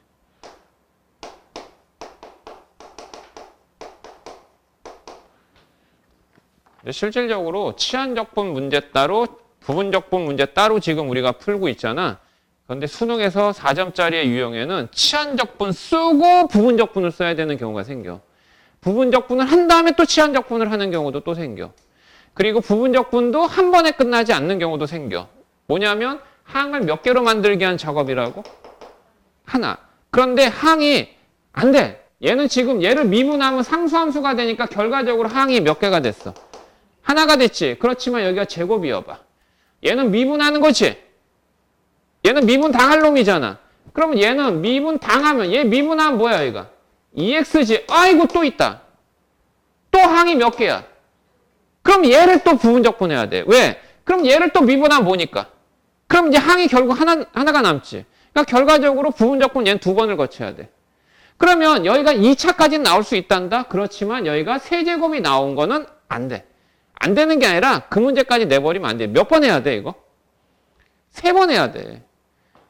실질적으로 치환적분 문제 따로, 부분적분 문제 따로 지금 우리가 풀고 있잖아. 그런데 수능에서 4점짜리의 유형에는 치환적분 쓰고 부분적분을 써야 되는 경우가 생겨. 부분적분을 한 다음에 또 치환적분을 하는 경우도 또 생겨. 그리고 부분적분도 한 번에 끝나지 않는 경우도 생겨. 뭐냐면 항을 몇 개로 만들게 한 작업이라고? 하나. 그런데 항이 안 돼. 얘는 지금 얘를 미분하면 상수함수가 되니까 결과적으로 항이 몇 개가 됐어? 하나가 됐지. 그렇지만 여기가 제곱이어봐. 얘는 미분하는 거지. 얘는 미분 당할 놈이잖아. 그러면 얘는 미분 당하면 얘 미분하면 뭐야 얘가? 2x지. 아이고 또 있다. 또 항이 몇 개야? 그럼 얘를 또 부분적분해야 돼. 왜? 그럼 얘를 또 미분하면 뭐니까? 그럼 이제 항이 결국 하나가 남지. 그러니까 결과적으로 부분적분 얘는 2번을 거쳐야 돼. 그러면 여기가 2차까지는 나올 수 있단다. 그렇지만 여기가 세제곱이 나온 거는 안 돼. 안 되는 게 아니라 그 문제까지 내버리면 안 돼. 몇 번 해야 돼 이거? 3번 해야 돼.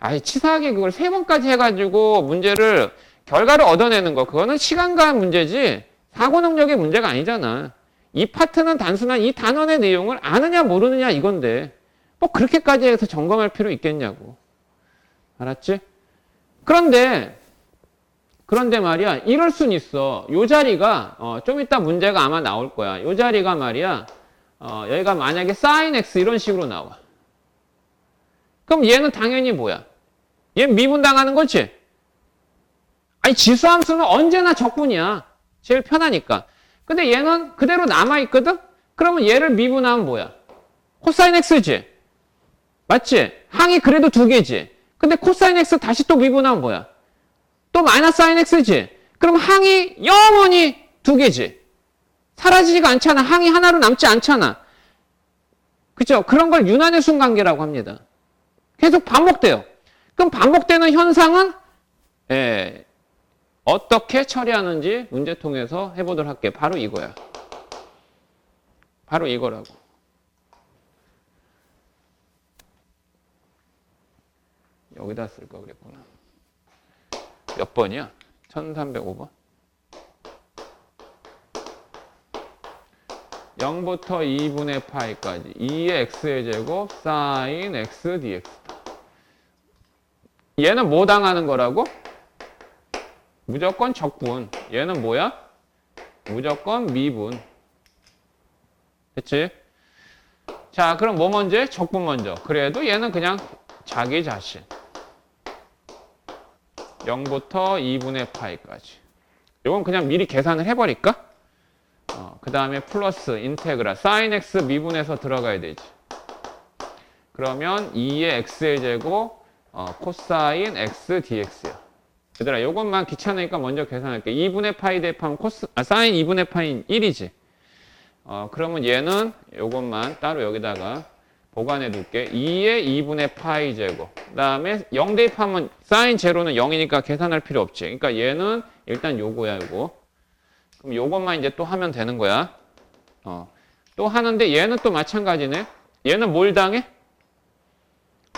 아이 치사하게 그걸 3번까지 해가지고 문제를 결과를 얻어내는 거 그거는 시간 가한 문제지 사고 능력의 문제가 아니잖아. 이 파트는 단순한 이 단원의 내용을 아느냐 모르느냐 이건데 뭐 그렇게까지 해서 점검할 필요 있겠냐고. 알았지? 그런데 말이야 이럴 순 있어. 요 자리가 좀 이따 문제가 아마 나올 거야. 요 자리가 말이야 여기가 만약에 sin x 이런 식으로 나와. 그럼 얘는 당연히 뭐야? 얘는 미분당하는 거지? 아니 지수함수는 언제나 적분이야. 제일 편하니까. 근데 얘는 그대로 남아있거든? 그러면 얘를 미분하면 뭐야? 코사인 x지. 맞지? 항이 그래도 두 개지. 근데 코사인 x 다시 또 미분하면 뭐야? 또 마이너스 사인 x지. 그럼 항이 영원히 두 개지. 사라지지가 않잖아. 항이 하나로 남지 않잖아. 그죠? 그런 걸 유난의 순관계라고 합니다. 계속 반복돼요. 그럼 반복되는 현상은 어떻게 처리하는지 문제통에서 해보도록 할게요. 바로 이거야. 바로 이거라고. 여기다 쓸 거 그랬구나. 몇 번이야? 1305번? 0부터 2분의 파이까지 2의 x의 제곱 사인 x dx. 얘는 뭐 당하는 거라고? 무조건 적분. 얘는 뭐야? 무조건 미분. 됐지? 자, 그럼 뭐 먼저? 적분 먼저. 그래도 얘는 그냥 자기 자신. 0부터 2분의 파이까지. 이건 그냥 미리 계산을 해버릴까? 그 다음에 플러스 인테그랄 사인 x 미분해서 들어가야 되지. 그러면 2의 x의 제곱 코사인 x dx야. 얘들아 이것만 귀찮으니까 먼저 계산할게. 2분의 파이 대입하면 사인 2분의 파이는 1이지. 그러면 얘는 이것만 따로 여기다가 보관해 둘게. 2의 2분의 파이 제곱. 그 다음에 0 대입하면 사인 제로는 0이니까 계산할 필요 없지. 그러니까 얘는 일단 요거야, 요거. 그럼 요것만 이제 또 하면 되는 거야. 또 하는데 얘는 또 마찬가지네. 얘는 뭘 당해?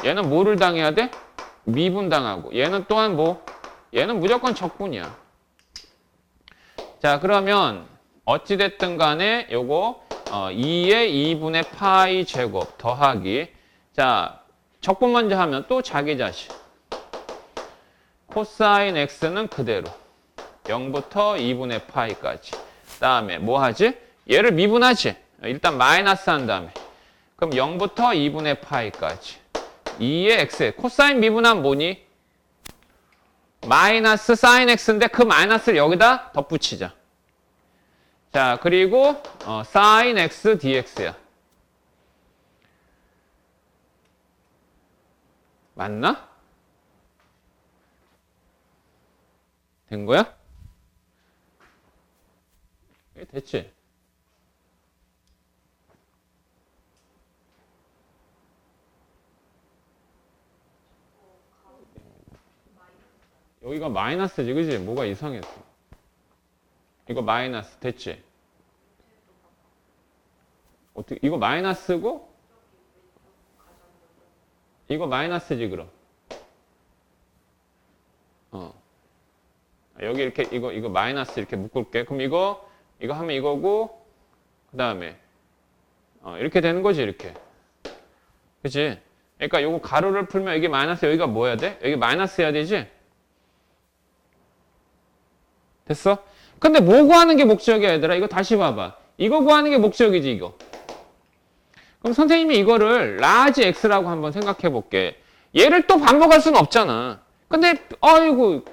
얘는 뭐를 당해야 돼? 미분 당하고. 얘는 또한 뭐? 얘는 무조건 적분이야. 자, 그러면 어찌됐든 간에 요거 2의 2분의 파이 제곱 더하기. 자, 적분 먼저 하면 또 자기 자신. 코사인 x는 그대로. 0부터 2분의 파이까지. 다음에 뭐 하지? 얘를 미분하지. 일단 마이너스 한 다음에. 그럼 0부터 2분의 파이까지. 2의 x. 코사인 미분하면 뭐니? 마이너스 사인 x인데 그 마이너스를 여기다 덧붙이자. 자, 그리고 사인 x dx야. 맞나? 된 거야? 됐지? 여기가 마이너스지, 그지? 뭐가 이상했어. 이거 마이너스 됐지? 어떻게 이거 마이너스고 이거 마이너스지 그럼. 여기 이렇게 이거 마이너스 이렇게 묶을게. 그럼 이거 하면 이거고 그다음에 이렇게 되는 거지 이렇게. 그치? 그러니까 요거 가로를 풀면 여기 마이너스 여기가 뭐 해야 돼? 여기 마이너스 해야 되지? 됐어? 근데 뭐 구하는 게 목적이야 얘들아? 이거 다시 봐봐. 이거 구하는 게 목적이지 이거. 그럼 선생님이 이거를 라지 x라고 한번 생각해 볼게. 얘를 또 반복할 수는 없잖아. 근데 아이고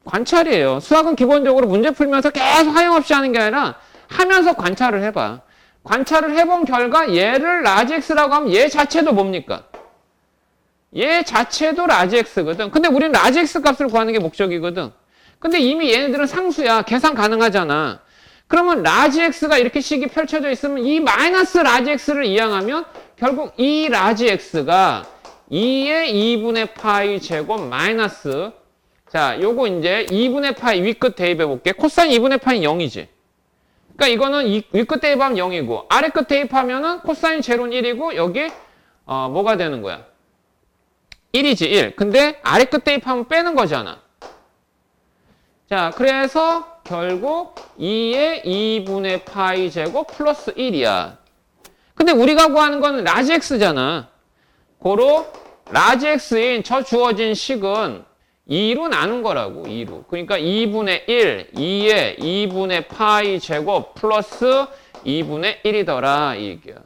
관찰이에요. 수학은 기본적으로 문제 풀면서 계속 하염없이 하는 게 아니라 하면서 관찰을 해봐. 관찰을 해본 결과 얘를 라지 x라고 하면 얘 자체도 뭡니까? 얘 자체도 라지 x거든. 근데 우리는 라지 x 값을 구하는 게 목적이거든. 근데 이미 얘네들은 상수야. 계산 가능하잖아. 그러면 라지 x가 이렇게 식이 펼쳐져 있으면 이 마이너스 라지 x를 이항하면 결국 이 라지 x가 2의 2분의 파이 제곱 마이너스. 자, 요거 이제 2분의 파이 윗끝 대입해 볼게. 코사인 2분의 파이는 0이지. 그러니까 이거는 윗끝 대입하면 0이고 아래끝 대입하면은 코사인 제로는 1이고 여기 뭐가 되는 거야? 1이지 1. 근데 아래끝 대입하면 빼는 거잖아. 자, 그래서 결국 2의 2분의 파이 제곱 플러스 1이야. 근데 우리가 구하는 건 라지 x잖아. 고로 라지 x인 저 주어진 식은 2로 나눈 거라고. 2로. 그러니까 2분의 1, 2의 2분의 파이 제곱 플러스 2분의 1이더라. 이 얘기야.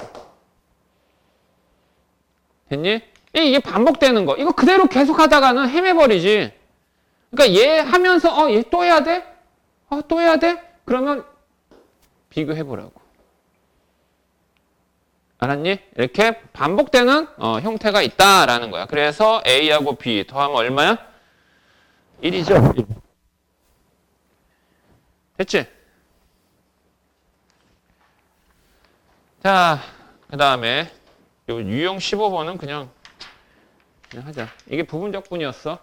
됐니? 이게 반복되는 거. 이거 그대로 계속 하다가는 헤매버리지. 그러니까 얘 하면서 얘 또 해야 돼? 또 해야 돼? 그러면 비교해보라고. 알았니? 이렇게 반복되는 형태가 있다라는 거야. 그래서 A하고 B 더하면 얼마야? 1이죠. 됐지? 자, 그 다음에 요 유형 15번은 그냥 하자. 이게 부분적분이었어.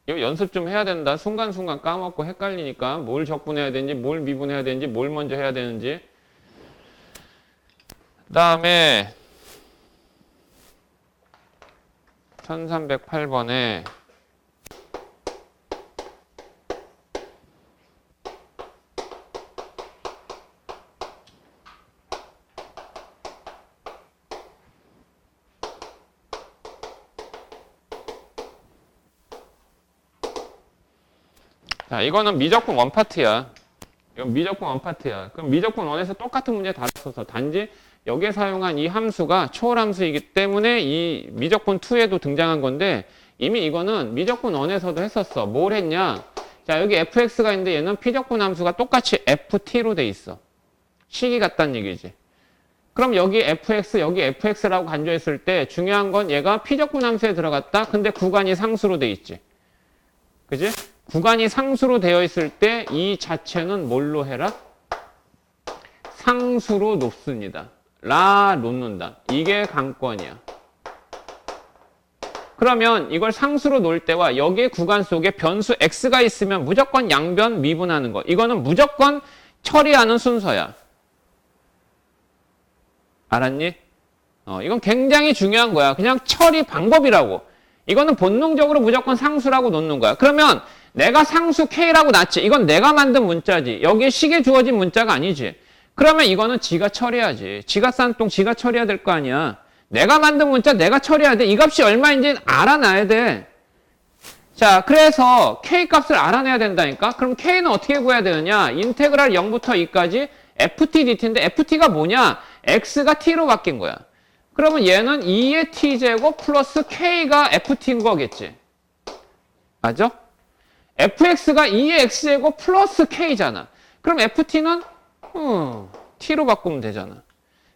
이거 연습 좀 해야 된다. 순간순간 까먹고 헷갈리니까 뭘 적분해야 되는지, 뭘 미분해야 되는지, 뭘 먼저 해야 되는지. 그 다음에 1308번에 자, 이거는 미적분 원파트야. 이건 미적분 원파트야. 그럼 미적분 원에서 똑같은 문제 다뤘어서 단지 여기에 사용한 이 함수가 초월함수이기 때문에 이 미적분 2에도 등장한 건데 이미 이거는 미적분 원에서도 했었어. 뭘 했냐? 자, 여기 fx가 있는데 얘는 피적분 함수가 똑같이 ft로 돼 있어. 식이 같다는 얘기지. 그럼 여기 fx, 여기 fx라고 간주했을 때 중요한 건 얘가 피적분 함수에 들어갔다. 근데 구간이 상수로 돼 있지. 그지? 구간이 상수로 되어 있을 때 이 자체는 뭘로 해라? 상수로 놓습니다. 라 놓는다. 이게 관건이야. 그러면 이걸 상수로 놓을 때와 여기에 구간 속에 변수 x가 있으면 무조건 양변 미분하는 거. 이거는 무조건 처리하는 순서야. 알았니? 이건 굉장히 중요한 거야. 그냥 처리 방법이라고. 이거는 본능적으로 무조건 상수라고 놓는 거야. 그러면 내가 상수 K라고 놨지. 이건 내가 만든 문자지. 여기에 식에 주어진 문자가 아니지. 그러면 이거는 지가 처리하지. 지가 싼 똥 지가 처리해야 될 거 아니야. 내가 만든 문자 내가 처리해야 돼. 이 값이 얼마인지 알아놔야 돼. 자, 그래서 K 값을 알아내야 된다니까. 그럼 K는 어떻게 구해야 되느냐. 인테그랄 0부터 2까지 FT DT인데 FT가 뭐냐. X가 T로 바뀐 거야. 그러면 얘는 2의 T제곱 플러스 K가 FT인 거겠지. 맞아? fx가 2의 x제곱 플러스 k잖아. 그럼 ft는 t로 바꾸면 되잖아.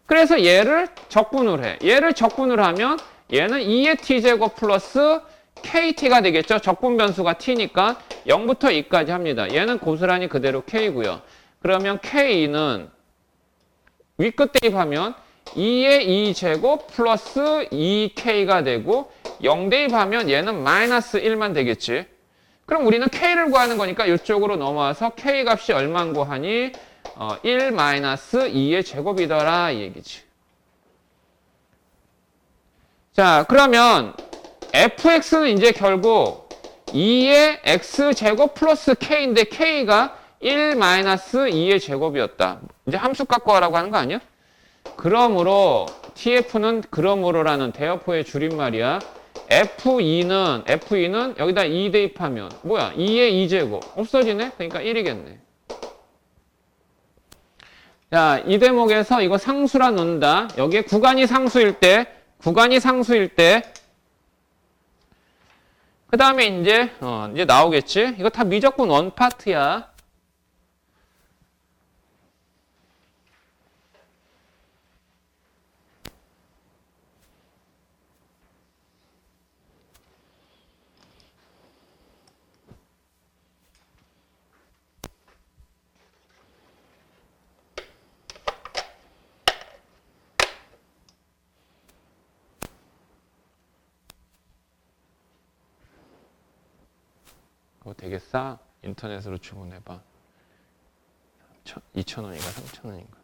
그래서 얘를 적분을 해. 얘를 적분을 하면 얘는 2의 t제곱 플러스 kt가 되겠죠. 적분 변수가 t니까 0부터 2까지 합니다. 얘는 고스란히 그대로 k고요. 그러면 k는 윗끝 대입하면 2의 2제곱 플러스 2k가 되고 0 대입하면 얘는 마이너스 1만 되겠지. 그럼 우리는 K를 구하는 거니까 이쪽으로 넘어와서 K 값이 얼마인 구하니? 1 마이너스 2의 제곱이더라 이 얘기지. 자, 그러면 fx는 이제 결국 2의 x제곱 플러스 k인데 k가 1 마이너스 2의 제곱이었다. 이제 함수값 구하라고 하는 거 아니야? 그러므로 tf는 그러므로라는 대어포의 줄임말이야. F2는 여기다 2 대입하면 뭐야? 2의 2제곱 없어지네? 그러니까 1이겠네. 자, 이 대목에서 이거 상수라 놓는다. 여기에 구간이 상수일 때 그 다음에 이제 나오겠지? 이거 다 미적분 원 파트야. 그거 되게 싸. 인터넷으로 주문해봐. 2,000원인가 3,000원인가.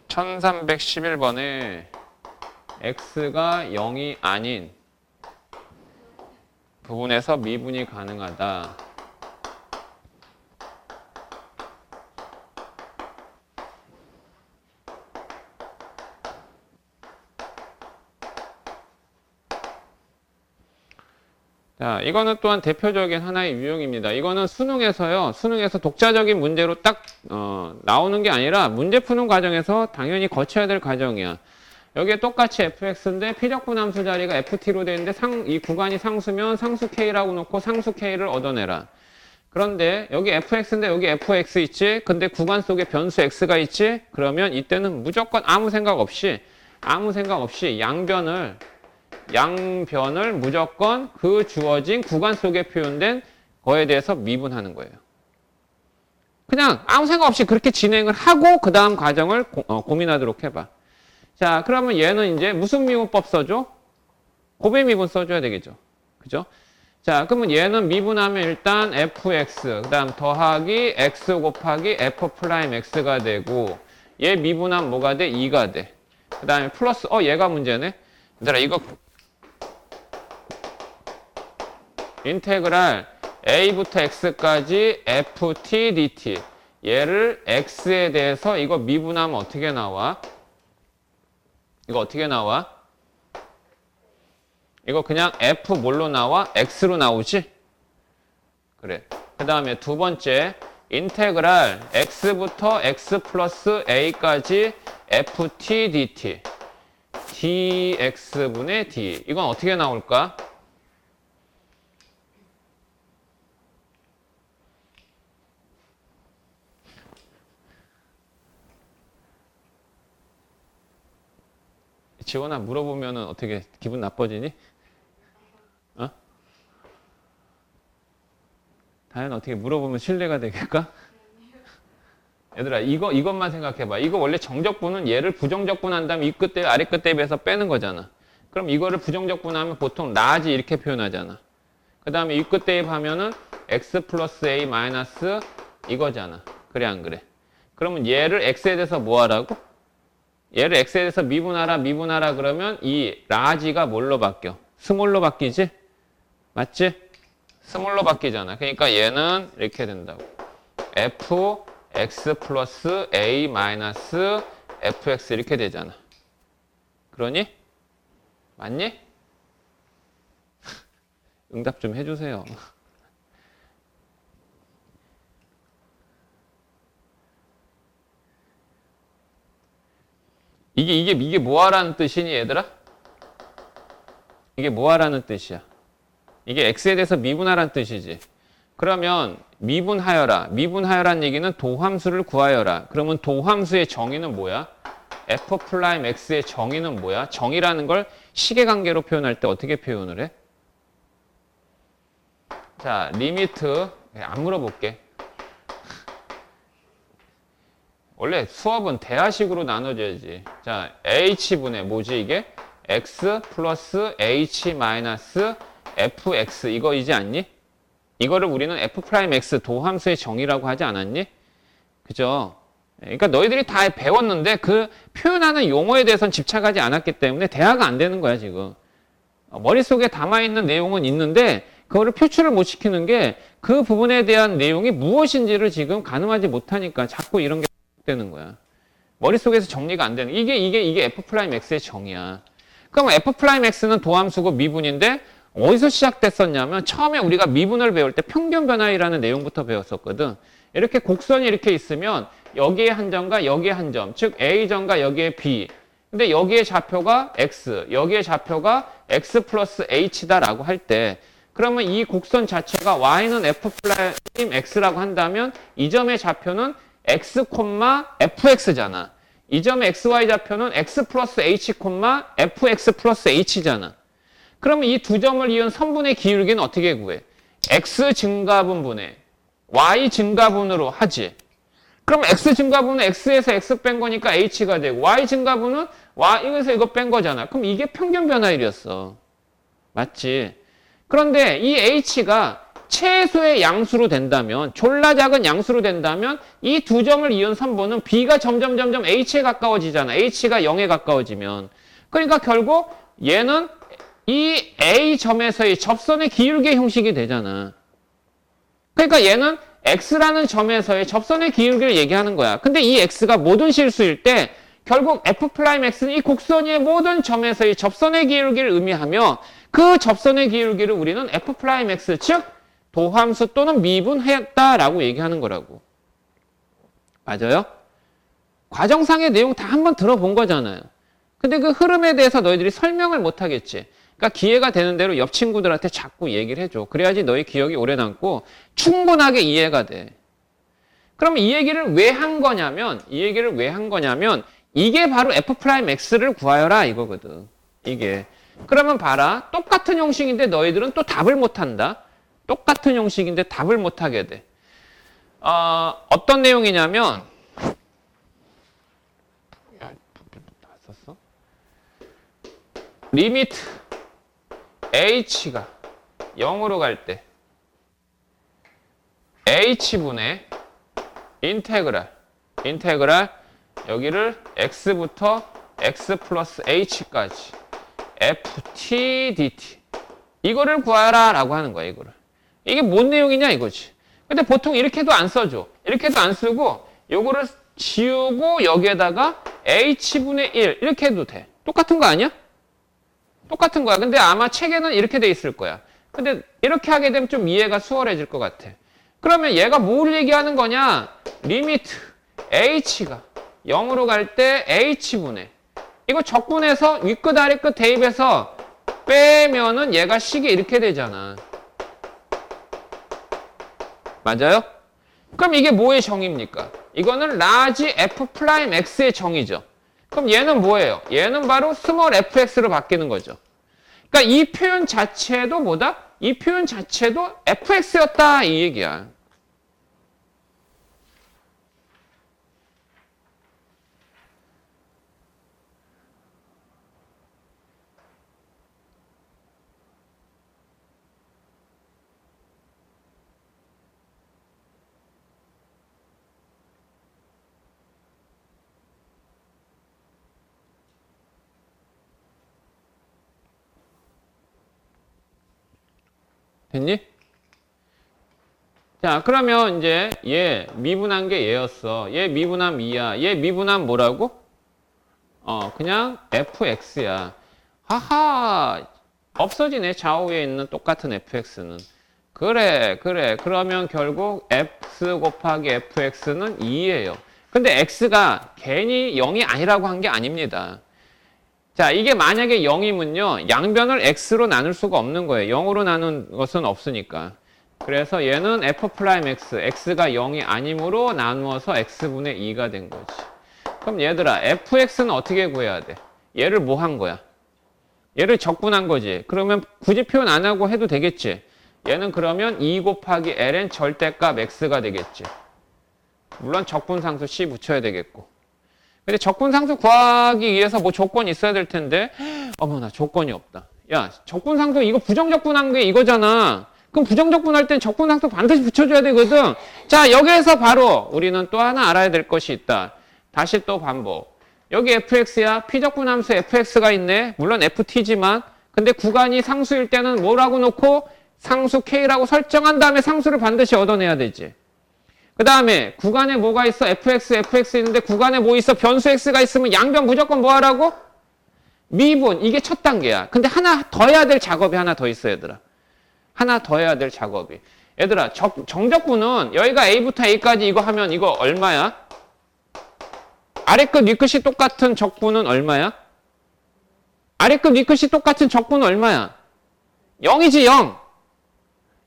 (1311번에) x가 0이 아닌 부분에서 미분이 가능하다. 자, 이거는 또한 대표적인 하나의 유형입니다. 이거는 수능에서 독자적인 문제로 딱 나오는 게 아니라 문제 푸는 과정에서 당연히 거쳐야 될 과정이야. 여기에 똑같이 fx인데 피적분 함수 자리가 ft로 되어 있는데 이 구간이 상수면 상수 k라고 놓고 상수 k를 얻어내라. 그런데 여기 fx인데 여기 fx 있지? 근데 구간 속에 변수 x가 있지? 그러면 이때는 무조건 아무 생각 없이 양변을 무조건 그 주어진 구간 속에 표현된 거에 대해서 미분하는 거예요. 그냥 아무 생각 없이 그렇게 진행을 하고 그 다음 과정을 고민하도록 해봐. 자, 그러면 얘는 이제 무슨 미분법 써줘? 곱의 미분 써줘야 되겠죠. 그죠? 자, 그러면 얘는 미분하면 일단 fx, 그 다음 더하기 x 곱하기 f 프라임 x가 되고, 얘 미분하면 뭐가 돼? 2가 돼. 그 다음에 플러스, 얘가 문제네? 얘들아, 이거 인테그랄 a부터 x까지 ft dt. 얘를 x에 대해서 이거 미분하면 어떻게 나와? 이거 어떻게 나와? 이거 그냥 f 뭘로 나와? x로 나오지? 그래. 그 다음에 두 번째 인테그랄 x부터 x 플러스 a까지 ft dt dx분의 d. 이건 어떻게 나올까? 지원아 물어보면은 어떻게 기분 나빠지니? 어? 다현 어떻게 물어보면 신뢰가 되겠까? 얘들아 이것만 생각해봐. 이거 원래 정적분은 얘를 부정적분한 다음에 이 끝 대입 아래 끝 대입해서 빼는 거잖아. 그럼 이거를 부정적분하면 보통 나지 이렇게 표현하잖아. 그 다음에 이 끝 대입하면은 x 플러스 a 마이너스 이거잖아. 그래 안 그래? 그러면 얘를 x에 대해서 뭐 하라고? 얘를 x에 대해서 미분하라 그러면 이 라지가 뭘로 바뀌어? 스몰로 바뀌지? 맞지? 스몰로 바뀌잖아. 그러니까 얘는 이렇게 된다고. f x 플러스 a 마이너스 fx 이렇게 되잖아. 그러니? 맞니? 응답 좀 해주세요. 이게 뭐하라는 뜻이니 얘들아? 이게 뭐하라는 뜻이야? 이게 x에 대해서 미분하라는 뜻이지. 그러면 미분하여라는 얘기는 도함수를 구하여라. 그러면 도함수의 정의는 뭐야? f 프라임 x의 정의는 뭐야? 정의라는 걸 시계관계로 표현할 때 어떻게 표현을 해? 자, 리미트 안 물어볼게. 원래 수업은 대하식으로 나눠져야지. 자, h분의 뭐지 이게? x 플러스 h 마이너스 fx 이거이지 않니? 이거를 우리는 f 프라임 x 도함수의 정의라고 하지 않았니? 그죠? 그러니까 너희들이 다 배웠는데 그 표현하는 용어에 대해서는 집착하지 않았기 때문에 대화가 안 되는 거야 지금. 머릿속에 담아있는 내용은 있는데 그거를 표출을 못 시키는 게 그 부분에 대한 내용이 무엇인지를 지금 가늠하지 못하니까 자꾸 이런 게 되는 거야. 머릿속에서 정리가 안 되는 이게 f 프라임 x의 정의야. 그럼 f 프라임 x는 도함수고 미분인데 어디서 시작됐었냐면 처음에 우리가 미분을 배울 때 평균 변화이라는 내용부터 배웠었거든. 이렇게 곡선이 이렇게 있으면 여기에 한 점과 여기에 한 점, 즉 a점과 여기에 b. 근데 여기에 좌표가 x, 여기에 좌표가 x 플러스 h다라고 할 때 그러면 이 곡선 자체가 y는 f 프라임 x라고 한다면 이 점의 좌표는 x, fx잖아. 이 점의 xy 좌표는 x 플러스 h, fx 플러스 h잖아. 그러면 이 두 점을 이은 선분의 기울기는 어떻게 구해? x 증가분분의 y 증가분으로 하지. 그럼 x 증가분은 x에서 x 뺀 거니까 h가 되고 y 증가분은 y에서 이거 뺀 거잖아. 그럼 이게 평균 변화율이었어. 맞지? 그런데 이 h가 최소의 양수로 된다면, 졸라 작은 양수로 된다면 이 두 점을 이은 선분은 b가 점점 h에 가까워지잖아. h가 0에 가까워지면. 그러니까 결국 얘는 이 a점에서의 접선의 기울기의 형식이 되잖아. 그러니까 얘는 x라는 점에서의 접선의 기울기를 얘기하는 거야. 근데 이 x가 모든 실수일 때 결국 f'x는 이 곡선 위의 모든 점에서의 접선의 기울기를 의미하며 그 접선의 기울기를 우리는 f'x, 즉 도함수 또는 미분했다라고 얘기하는 거라고. 맞아요? 과정상의 내용 다 한번 들어본 거잖아요. 근데 그 흐름에 대해서 너희들이 설명을 못 하겠지. 그러니까 기회가 되는 대로 옆 친구들한테 자꾸 얘기를 해줘. 그래야지 너희 기억이 오래 남고 충분하게 이해가 돼. 그럼 이 얘기를 왜 한 거냐면, 이게 바로 F'X를 구하여라 이거거든. 이게. 그러면 봐라. 똑같은 형식인데 너희들은 또 답을 못 한다. 똑같은 형식인데 답을 못 하게 돼. 어떤 내용이냐면, 리미트 h가 0으로 갈 때 h분의 인테그랄 여기를 x부터 x 플러스 h까지 ft dt 이거를 구하라 라고 하는 거야. 이거를. 이게 뭔 내용이냐 이거지. 근데 보통 이렇게도 안 써줘. 이렇게도 안 쓰고 요거를 지우고 여기에다가 h분의 1 이렇게 해도 돼. 똑같은 거 아니야? 똑같은 거야. 근데 아마 책에는 이렇게 돼 있을 거야. 근데 이렇게 하게 되면 좀 이해가 수월해질 것 같아. 그러면 얘가 뭘 얘기하는 거냐? 리미트 h가 0으로 갈 때 h분의 이거 적분해서 윗끝 아래끝 대입해서 빼면은 얘가 식이 이렇게 되잖아. 맞아요? 그럼 이게 뭐의 정의입니까? 이거는 라지 F'X의 정의죠. 그럼 얘는 뭐예요? 얘는 바로 스몰 fx로 바뀌는 거죠. 그러니까 이 표현 자체도 뭐다? 이 표현 자체도 fx였다 이 얘기야. 됐니? 자, 그러면 이제 얘 미분한 게 얘였어. 얘 미분한 미야. 얘 미분한 뭐라고? 그냥 fx야. 하하, 없어지네. 좌우에 있는 똑같은 fx는. 그래. 그러면 결국 x 곱하기 fx는 2예요. 근데 x가 괜히 0이 아니라고 한 게 아닙니다. 자, 이게 만약에 0이면요. 양변을 x로 나눌 수가 없는 거예요. 0으로 나눈 것은 없으니까. 그래서 얘는 F'X, x가 0이 아니므로 나누어서 x분의 2가 된 거지. 그럼 얘들아, fx는 어떻게 구해야 돼? 얘를 뭐 한 거야? 얘를 적분한 거지. 그러면 굳이 표현 안 하고 해도 되겠지. 얘는 그러면 2 곱하기 ln 절대값 x가 되겠지. 물론 적분상수 c 붙여야 되겠고. 근데 적분상수 구하기 위해서 뭐 조건이 있어야 될 텐데 어머나 조건이 없다. 야, 적분상수 이거 부정적분한 게 이거잖아. 그럼 부정적분할 땐 적분상수 반드시 붙여줘야 되거든. 자, 여기에서 바로 우리는 또 하나 알아야 될 것이 있다. 다시 또 반복. 여기 fx야. 피적분함수 fx가 있네. 물론 ft지만 근데 구간이 상수일 때는 뭐라고 놓고 상수 k라고 설정한 다음에 상수를 반드시 얻어내야 되지. 그 다음에 구간에 뭐가 있어? fx 있는데 구간에 뭐 있어? 변수 x가 있으면 양변 무조건 뭐 하라고? 미분. 이게 첫 단계야. 근데 하나 더 해야 될 작업이 하나 더 있어, 얘들아. 하나 더 해야 될 작업이. 얘들아, 정적분은 여기가 a부터 a까지 이거 하면 이거 얼마야? 아래끝 윗끝이 똑같은 적분은 얼마야? 아래끝 윗끝이 똑같은 적분은 얼마야? 0이지, 0.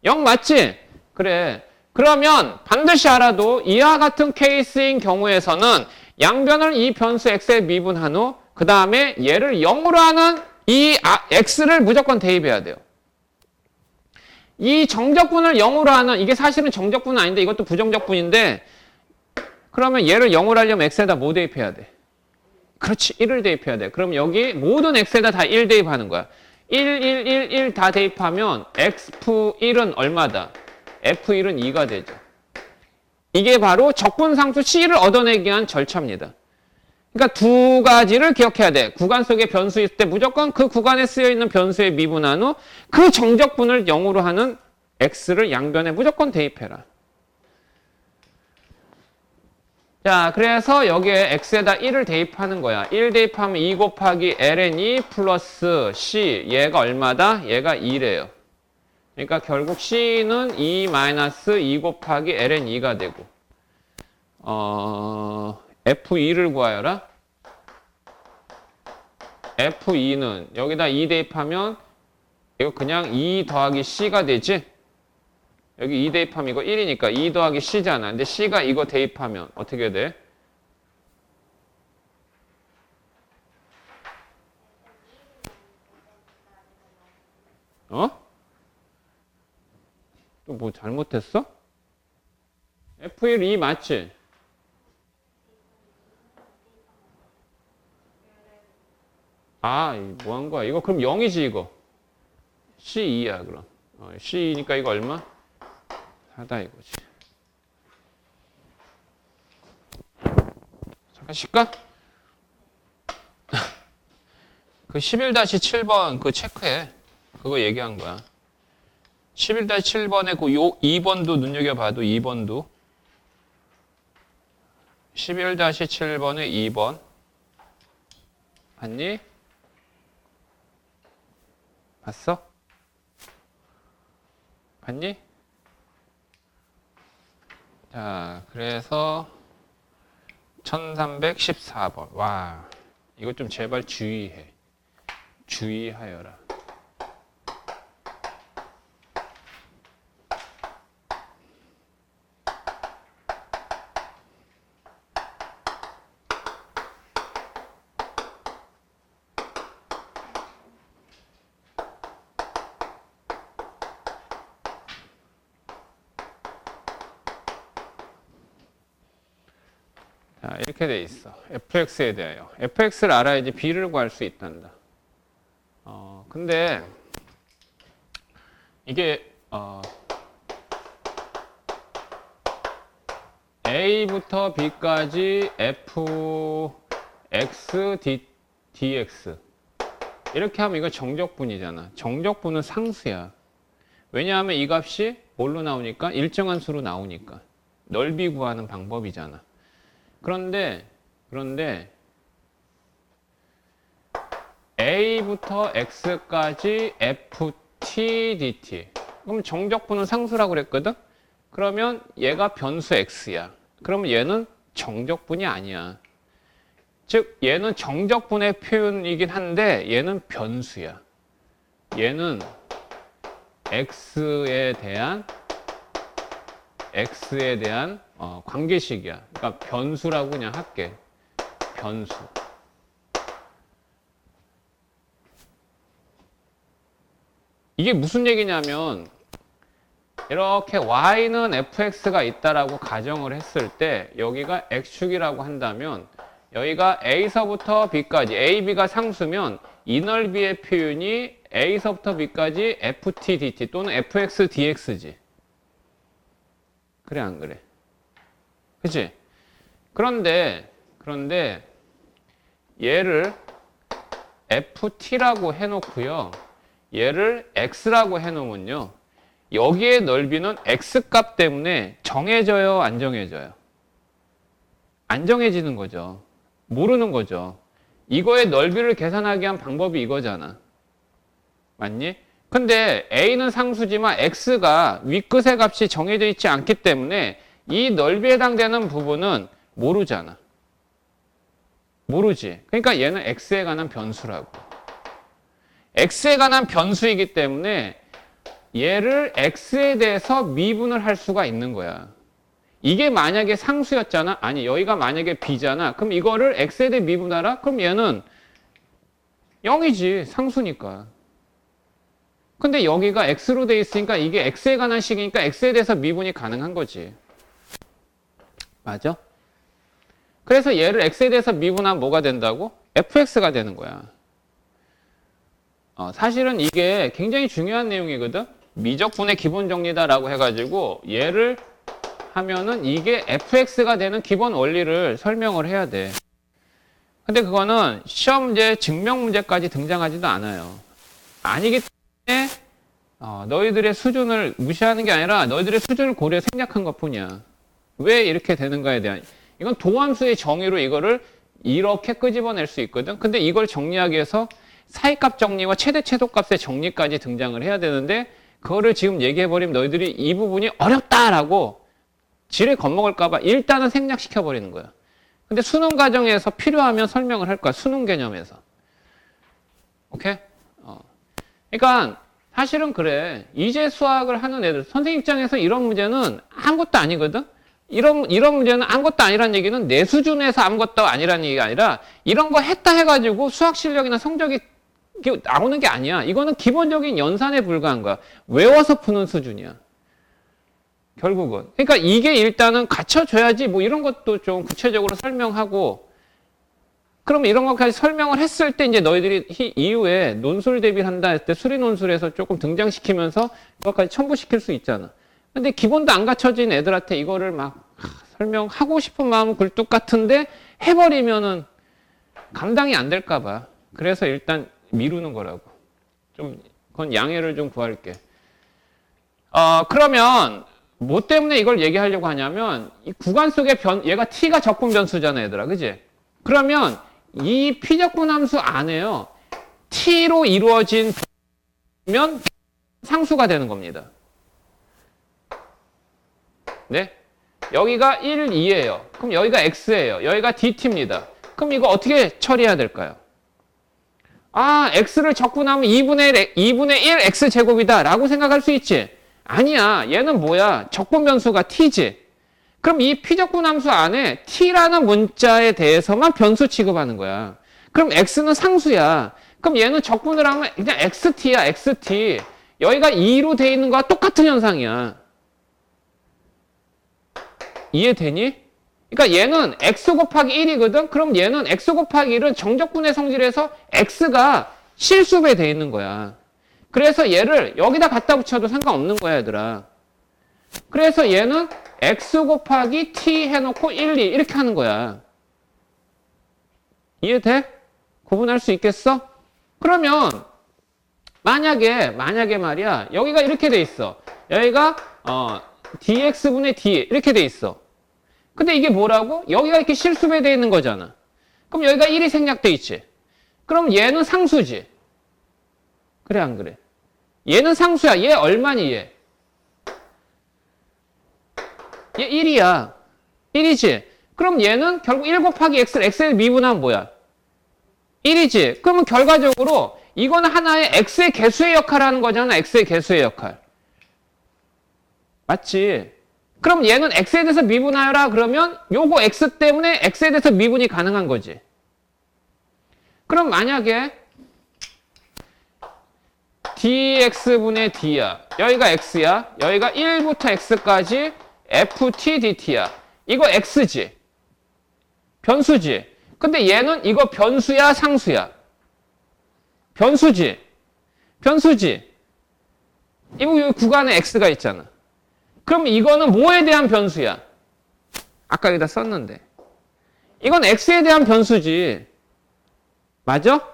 0 맞지? 그래. 그러면 반드시 알아도 이와 같은 케이스인 경우에서는 양변을 이 변수 x에 미분한 후 그 다음에 얘를 0으로 하는 이 x를 무조건 대입해야 돼요. 이 정적분을 0으로 하는 이게 사실은 정적분은 아닌데 이것도 부정적분인데 그러면 얘를 0으로 하려면 x에다 뭐 대입해야 돼? 그렇지, 1을 대입해야 돼. 그럼 여기 모든 x에다 다 1 대입하는 거야. 1 다 대입하면 f1은 얼마다? f1은 2가 되죠. 이게 바로 적분상수 C를 얻어내기 위한 절차입니다. 그러니까 두 가지를 기억해야 돼. 구간 속에 변수 있을 때 무조건 그 구간에 쓰여있는 변수에 미분한 후 그 정적분을 0으로 하는 x를 양변에 무조건 대입해라. 자, 그래서 여기에 x에다 1을 대입하는 거야. 1 대입하면 2 곱하기 ln 2 플러스 c. 얘가 얼마다? 얘가 2래요. 그러니까 결국 C는 2 곱하기 ln 2가 되고 F2를 구하여라. F2는 여기다 2 대입하면 이거 그냥 2 더하기 C가 되지? 여기 2 대입하면 이거 1이니까 2 더하기 C잖아. 근데 C가 이거 대입하면 어떻게 돼? 어? 또 뭐 잘못했어? F1 2 맞지? 아, 뭐 한 거야? 이거 그럼 0이지 이거. C2야 그럼. C2니까 이거 얼마? 4다 이거지. 잠깐 쉴까? 그 11-7번 그거 체크해. 그거 얘기한 거야. 11-7번에 그 2번도 눈여겨봐도 2번도. 11-7번의 2번. 봤니? 봤어? 봤니? 자, 그래서 1314번. 와, 이거 좀 제발 주의해. 주의하여라. 자, 이렇게 돼 있어. fx에 대하여. fx를 알아야지 b를 구할 수 있단다. 근데 이게 a부터 b까지 fx dx 이렇게 하면 이거 정적분이잖아. 정적분은 상수야. 왜냐하면 이 값이 뭘로 나오니까? 일정한 수로 나오니까. 넓이 구하는 방법이잖아. 그런데 a부터 x까지 ft dt 그럼 정적분은 상수라고 그랬거든? 그러면 얘가 변수 x야. 그러면 얘는 정적분이 아니야. 즉 얘는 정적분의 표현이긴 한데 얘는 변수야. 얘는 x에 대한 관계식이야. 그러니까 변수라고 그냥 할게. 변수. 이게 무슨 얘기냐면 이렇게 y는 fx가 있다라고 가정을 했을 때 여기가 x축이라고 한다면 여기가 a서부터 b까지 a, b가 상수면 이 넓이의 표현이 a서부터 b까지 ft dt 또는 fx dx지. 그래 안 그래? 그치? 그런데 얘를 ft라고 해놓고요. 얘를 x라고 해놓으면요. 여기의 넓이는 x값 때문에 정해져요? 안 정해져요? 안 정해지는 거죠. 모르는 거죠. 이거의 넓이를 계산하기 위한 방법이 이거잖아. 맞니? 근데 a는 상수지만 x가 윗끝의 값이 정해져 있지 않기 때문에 이 넓이에 해당되는 부분은 모르잖아. 모르지. 그러니까 얘는 x에 관한 변수라고. x에 관한 변수이기 때문에 얘를 x에 대해서 미분을 할 수가 있는 거야. 이게 만약에 상수였잖아. 아니 여기가 만약에 b잖아. 그럼 이거를 x에 대해 미분하라? 그럼 얘는 0이지. 상수니까. 근데 여기가 x로 돼 있으니까 이게 x에 관한 식이니까 x에 대해서 미분이 가능한 거지. 맞아? 그래서 얘를 x에 대해서 미분하면 뭐가 된다고? fx가 되는 거야. 사실은 이게 굉장히 중요한 내용이거든. 미적분의 기본 정리다라고 해가지고 얘를 하면은 이게 fx가 되는 기본 원리를 설명을 해야 돼. 근데 그거는 시험 문제, 증명 문제까지 등장하지도 않아요. 아니기 때문에 너희들의 수준을 무시하는 게 아니라 너희들의 수준을 고려 생략한 것뿐이야. 왜 이렇게 되는가에 대한 이건 도함수의 정의로 이거를 이렇게 끄집어낼 수 있거든. 근데 이걸 정리하기 위해서 사이값 정리와 최대 최소값의 정리까지 등장을 해야 되는데 그거를 지금 얘기해버리면 너희들이 이 부분이 어렵다라고 지레 겁먹을까봐 일단은 생략시켜버리는 거야. 근데 수능 과정에서 필요하면 설명을 할 거야. 수능 개념에서. 오케이? 그러니까 사실은 그래. 이제 수학을 하는 애들, 선생님 입장에서 이런 문제는 아무것도 아니거든? 이런 문제는 아무것도 아니란 얘기는 내 수준에서 아무것도 아니란 얘기가 아니라 이런 거 했다 해가지고 수학 실력이나 성적이 나오는 게 아니야. 이거는 기본적인 연산에 불과한 거야. 외워서 푸는 수준이야. 결국은. 그러니까 이게 일단은 갖춰줘야지 뭐 이런 것도 좀 구체적으로 설명하고 그럼 이런 것까지 설명을 했을 때 이제 너희들이 이후에 논술 대비를 한다 했을 때 수리 논술에서 조금 등장시키면서 그것까지 첨부시킬 수 있잖아. 근데 기본도 안 갖춰진 애들한테 이거를 막 설명하고 싶은 마음은 굴뚝 같은데 해버리면은 감당이 안 될까 봐. 그래서 일단 미루는 거라고. 좀 그건 양해를 좀 구할게. 그러면 뭐 때문에 이걸 얘기하려고 하냐면 이 구간 속의 얘가 t가 적분 변수잖아, 얘들아. 그지? 그러면 이 피적분 함수 안에요. t로 이루어진 면 상수가 되는 겁니다. 네? 여기가 1, 2예요. 그럼 여기가 x예요. 여기가 dt입니다. 그럼 이거 어떻게 처리해야 될까요? x를 적분하면 2분의 1 x제곱이다 라고 생각할 수 있지? 아니야. 얘는 뭐야? 적분 변수가 t지. 그럼 이 피적분 함수 안에 t라는 문자에 대해서만 변수 취급하는 거야. 그럼 x는 상수야. 그럼 얘는 적분을 하면 그냥 xt야, xt. 여기가 2로 돼 있는 거와 똑같은 현상이야. 이해되니? 그러니까 얘는 x 곱하기 1이거든? 그럼 얘는 x 곱하기 1은 정적분의 성질에서 x가 실수배 돼 있는 거야. 그래서 얘를 여기다 갖다 붙여도 상관없는 거야, 얘들아. 그래서 얘는 x 곱하기 t 해놓고 1, 2 이렇게 하는 거야. 이해돼? 구분할 수 있겠어? 그러면 만약에 말이야 여기가 이렇게 돼 있어. 여기가 dx분의 d 이렇게 돼 있어. 근데 이게 뭐라고? 여기가 이렇게 실수배 돼 있는 거잖아. 그럼 여기가 1이 생략돼 있지. 그럼 얘는 상수지. 그래 안 그래? 얘는 상수야. 얘 얼마니 얘? 얘 1이야. 1이지. 그럼 얘는 결국 1 곱하기 x를 미분하면 뭐야? 1이지. 그러면 결과적으로 이거는 하나의 x의 개수의 역할을 하는 거잖아. x의 개수의 역할. 맞지? 그럼 얘는 x에 대해서 미분하여라 그러면 요거 x 때문에 x에 대해서 미분이 가능한 거지. 그럼 만약에 dx분의 d야. 여기가 x야. 여기가 1부터 x까지 ft dt야. 이거 x지. 변수지. 근데 얘는 이거 변수야, 상수야? 변수지. 변수지. 이거 여기 구간에 x가 있잖아. 그럼 이거는 뭐에 대한 변수야? 아까 여기다 썼는데. 이건 x에 대한 변수지. 맞아?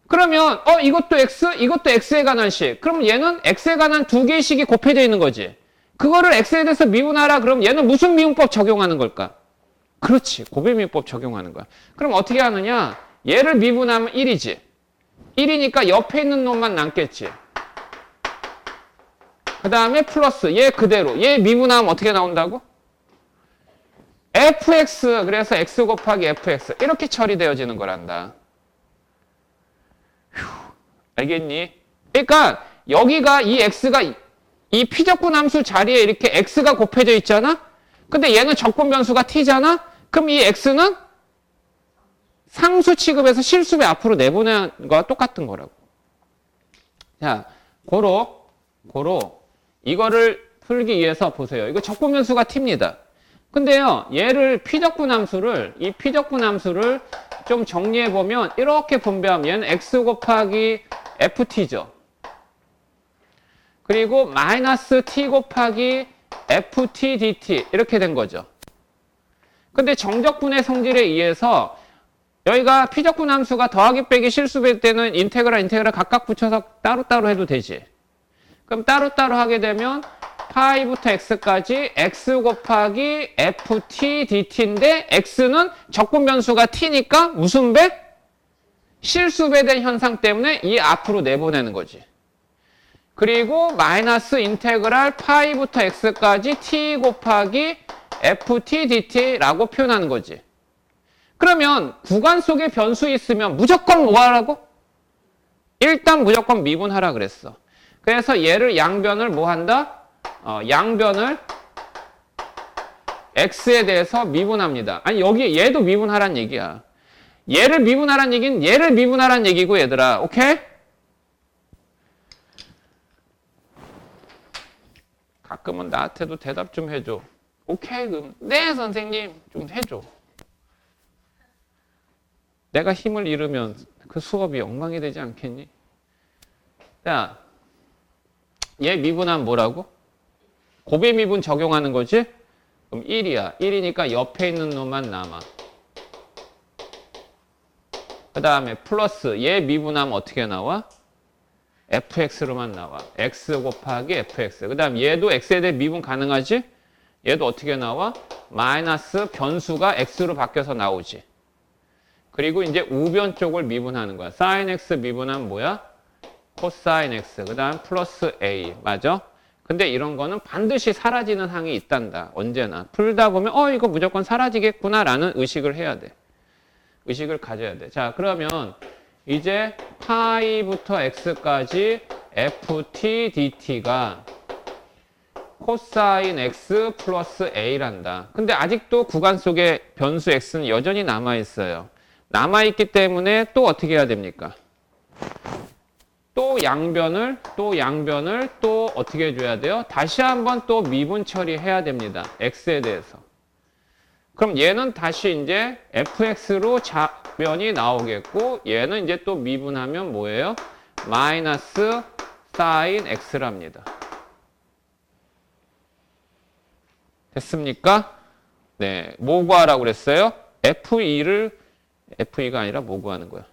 그러면 이것도 x, 이것도 x에 관한 식. 그럼 얘는 x에 관한 두 개의 식이 곱해져 있는 거지. 그거를 x에 대해서 미분하라. 그럼 얘는 무슨 미분법 적용하는 걸까? 그렇지. 고배미분법 적용하는 거야. 그럼 어떻게 하느냐? 얘를 미분하면 1이지. 1이니까 옆에 있는 놈만 남겠지. 그 다음에 플러스 얘 그대로. 얘 미분하면 어떻게 나온다고? fx 그래서 x 곱하기 fx 이렇게 처리되어지는 거란다. 휴, 알겠니? 그러니까 여기가 이 x가 이 피적분 함수 자리에 이렇게 x가 곱해져 있잖아? 근데 얘는 적분 변수가 t잖아? 그럼 이 x는 상수 취급해서 실수배 앞으로 내보내는 거와 똑같은 거라고. 자, 고로 이거를 풀기 위해서 보세요. 이거 적분 변수가 t입니다. 근데요, 얘를 이 피적분 함수를 좀 정리해보면 이렇게 분배하면 얘는 x 곱하기 ft죠. 그리고 마이너스 t 곱하기 ft dt 이렇게 된 거죠. 근데 정적분의 성질에 의해서 여기가 피적분 함수가 더하기 빼기 실수배 때는 인테그랄 각각 붙여서 따로따로 해도 되지. 그럼 따로따로 하게 되면 파이부터 x까지 x 곱하기 ft dt인데 x는 적분 변수가 t니까 무슨 배? 실수배된 현상 때문에 이 앞으로 내보내는 거지. 그리고 마이너스 인테그랄 파이부터 x까지 t 곱하기 ft dt라고 표현하는 거지. 그러면 구간 속에 변수 있으면 무조건 뭐 하라고? 일단 무조건 미분하라 그랬어. 그래서 얘를 양변을 뭐 한다? 양변을 x에 대해서 미분합니다. 아니 여기 얘도 미분하란 얘기야. 얘를 미분하란 얘기는 얘를 미분하란 얘기고 얘들아. 오케이? 가끔은 나한테도 대답 좀 해줘. 오케이 그럼 네 선생님 좀 해줘. 내가 힘을 잃으면 그 수업이 엉망이 되지 않겠니? 자, 얘 미분하면 뭐라고? 곱의 미분 적용하는 거지? 그럼 1이야. 1이니까 옆에 있는 놈만 남아. 그 다음에 플러스 얘 미분하면 어떻게 나와? fx로만 나와. x 곱하기 fx. 그 다음 얘도 x에 대해 미분 가능하지? 얘도 어떻게 나와? 마이너스 변수가 x로 바뀌어서 나오지. 그리고 이제 우변 쪽을 미분하는 거야. sin x 미분하면 뭐야? cosine x. 그 다음 플러스 a. 맞아? 근데 이런 거는 반드시 사라지는 항이 있단다. 언제나. 풀다 보면 이거 무조건 사라지겠구나 라는 의식을 해야 돼. 의식을 가져야 돼. 자, 그러면 이제 파이부터 x까지 ft dt가 코사인 x 플러스 a란다. 근데 아직도 구간 속에 변수 x는 여전히 남아있어요. 남아있기 때문에 또 어떻게 해야 됩니까? 또 양변을 또 어떻게 해줘야 돼요? 다시 한번 또 미분 처리해야 됩니다. x에 대해서. 그럼 얘는 다시 이제 fx로 좌변이 나오겠고 얘는 이제 또 미분하면 뭐예요? 마이너스 사인 x랍니다. 됐습니까? 네, 뭐 구하라고 그랬어요? F2가 아니라 뭐 구하는 거야?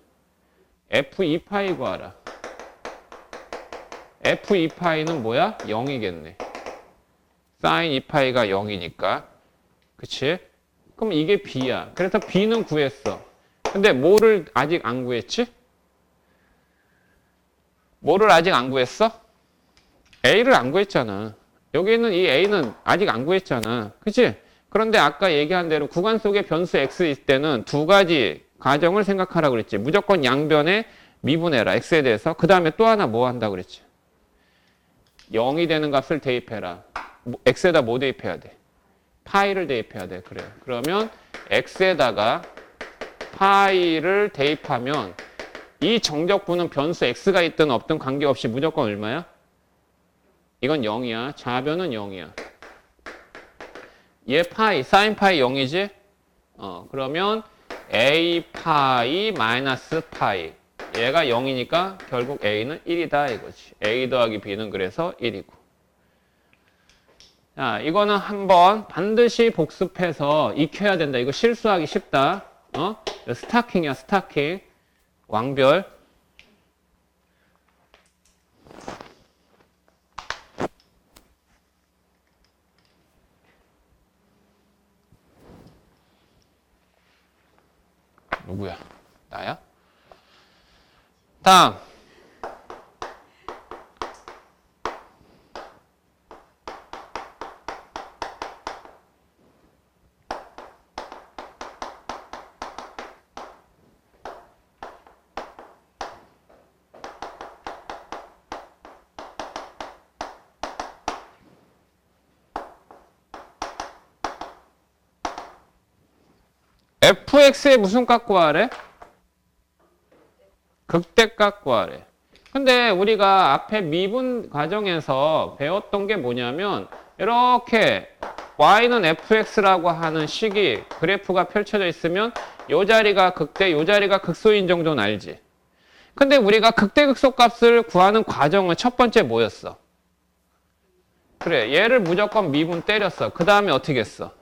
F2파이 구하라. F2파이는 뭐야? 0이겠네. 사인 2파이가 0이니까. 그치? 그럼 이게 B야. 그래서 B는 구했어. 근데 뭐를 아직 안 구했지? 뭐를 아직 안 구했어? A를 안 구했잖아. 여기 있는 이 A는 아직 안 구했잖아. 그치? 그런데 아까 얘기한 대로 구간 속에 변수 X 있을 때는 두 가지 가정을 생각하라고 그랬지. 무조건 양변에 미분해라. X에 대해서. 그 다음에 또 하나 뭐 한다고 그랬지? 0이 되는 값을 대입해라. X에다 뭐 대입해야 돼? 파이를 대입해야 돼. 그래. 그러면 X에다가 파이를 대입하면 이 정적분은 변수 X가 있든 없든 관계없이 무조건 얼마야? 이건 0이야. 좌변은 0이야. 얘 파이, 사인 파이 0이지? 그러면 A 파이 마이너스 파이. 얘가 0이니까 결국 A는 1이다 이거지. A 더하기 B는 그래서 1이고. 자, 이거는 한번 반드시 복습해서 익혀야 된다. 이거 실수하기 쉽다. 스타킹이야, 스타킹. 왕별. 누구야? 나야? 다음. fx의 무슨 값 구하래? 극대값 구하래. 근데 우리가 앞에 미분 과정에서 배웠던 게 뭐냐면 이렇게 y는 fx라고 하는 식이 그래프가 펼쳐져 있으면 요 자리가 극대, 요 자리가 극소인 정도는 알지. 근데 우리가 극대 극소 값을 구하는 과정은 첫 번째 뭐였어? 그래, 얘를 무조건 미분 때렸어. 그 다음에 어떻게 했어?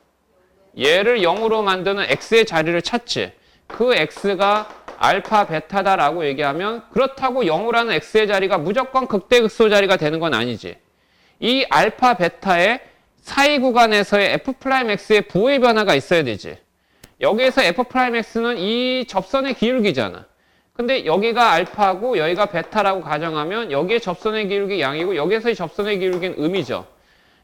얘를 0으로 만드는 x의 자리를 찾지. 그 x가 알파, 베타다라고 얘기하면 그렇다고 0이라는 x의 자리가 무조건 극대극소 자리가 되는 건 아니지. 이 알파, 베타의 사이 구간에서의 f'x의 부호의 변화가 있어야 되지. 여기에서 f'x는 이 접선의 기울기잖아. 근데 여기가 알파고 여기가 베타라고 가정하면 여기에 접선의 기울기 양이고 여기에서의 접선의 기울기는 음이죠.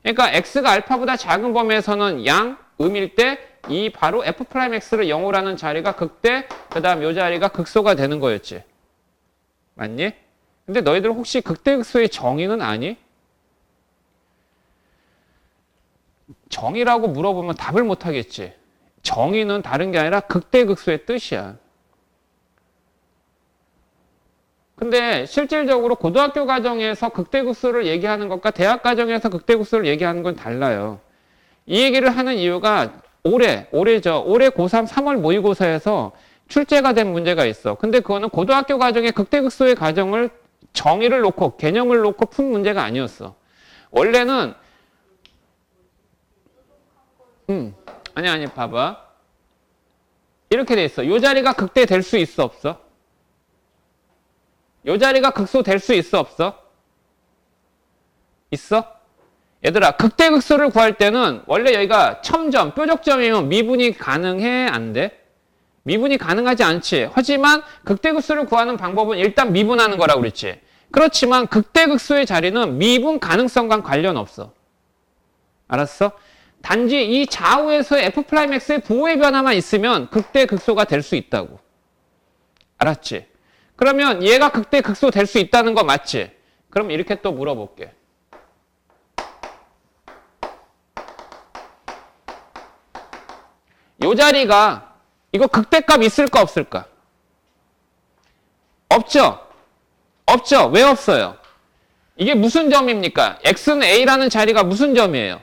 그러니까 x가 알파보다 작은 범위에서는 양, 음일 때 이 바로 f'x를 0으로 하는 자리가 극대, 그 다음 요 자리가 극소가 되는 거였지. 맞니? 근데 너희들 혹시 극대극소의 정의는 아니? 정의라고 물어보면 답을 못 하겠지. 정의는 다른 게 아니라 극대극소의 뜻이야. 근데 실질적으로 고등학교 과정에서 극대극소를 얘기하는 것과 대학 과정에서 극대극소를 얘기하는 건 달라요. 이 얘기를 하는 이유가 올해 고3 3월 모의고사에서 출제가 된 문제가 있어. 근데 그거는 고등학교 과정의 극대극소의 과정을 정의를 놓고 개념을 놓고 푼 문제가 아니었어. 원래는 아니 봐봐. 이렇게 돼 있어. 요 자리가 극대 될 수 있어 없어? 요 자리가 극소 될 수 있어 없어? 있어? 얘들아 극대극소를 구할 때는 원래 여기가 첨점, 뾰족점이면 미분이 가능해? 안 돼? 미분이 가능하지 않지. 하지만 극대극소를 구하는 방법은 일단 미분하는 거라고 그랬지. 그렇지만 극대극소의 자리는 미분 가능성과 관련 없어. 알았어? 단지 이 좌우에서의 F'X의 부호의 변화만 있으면 극대극소가 될 수 있다고. 알았지? 그러면 얘가 극대극소 될 수 있다는 거 맞지? 그럼 이렇게 또 물어볼게. 요 자리가 이거 극대값 있을까 없을까? 없죠? 없죠? 왜 없어요? 이게 무슨 점입니까? x는 a라는 자리가 무슨 점이에요?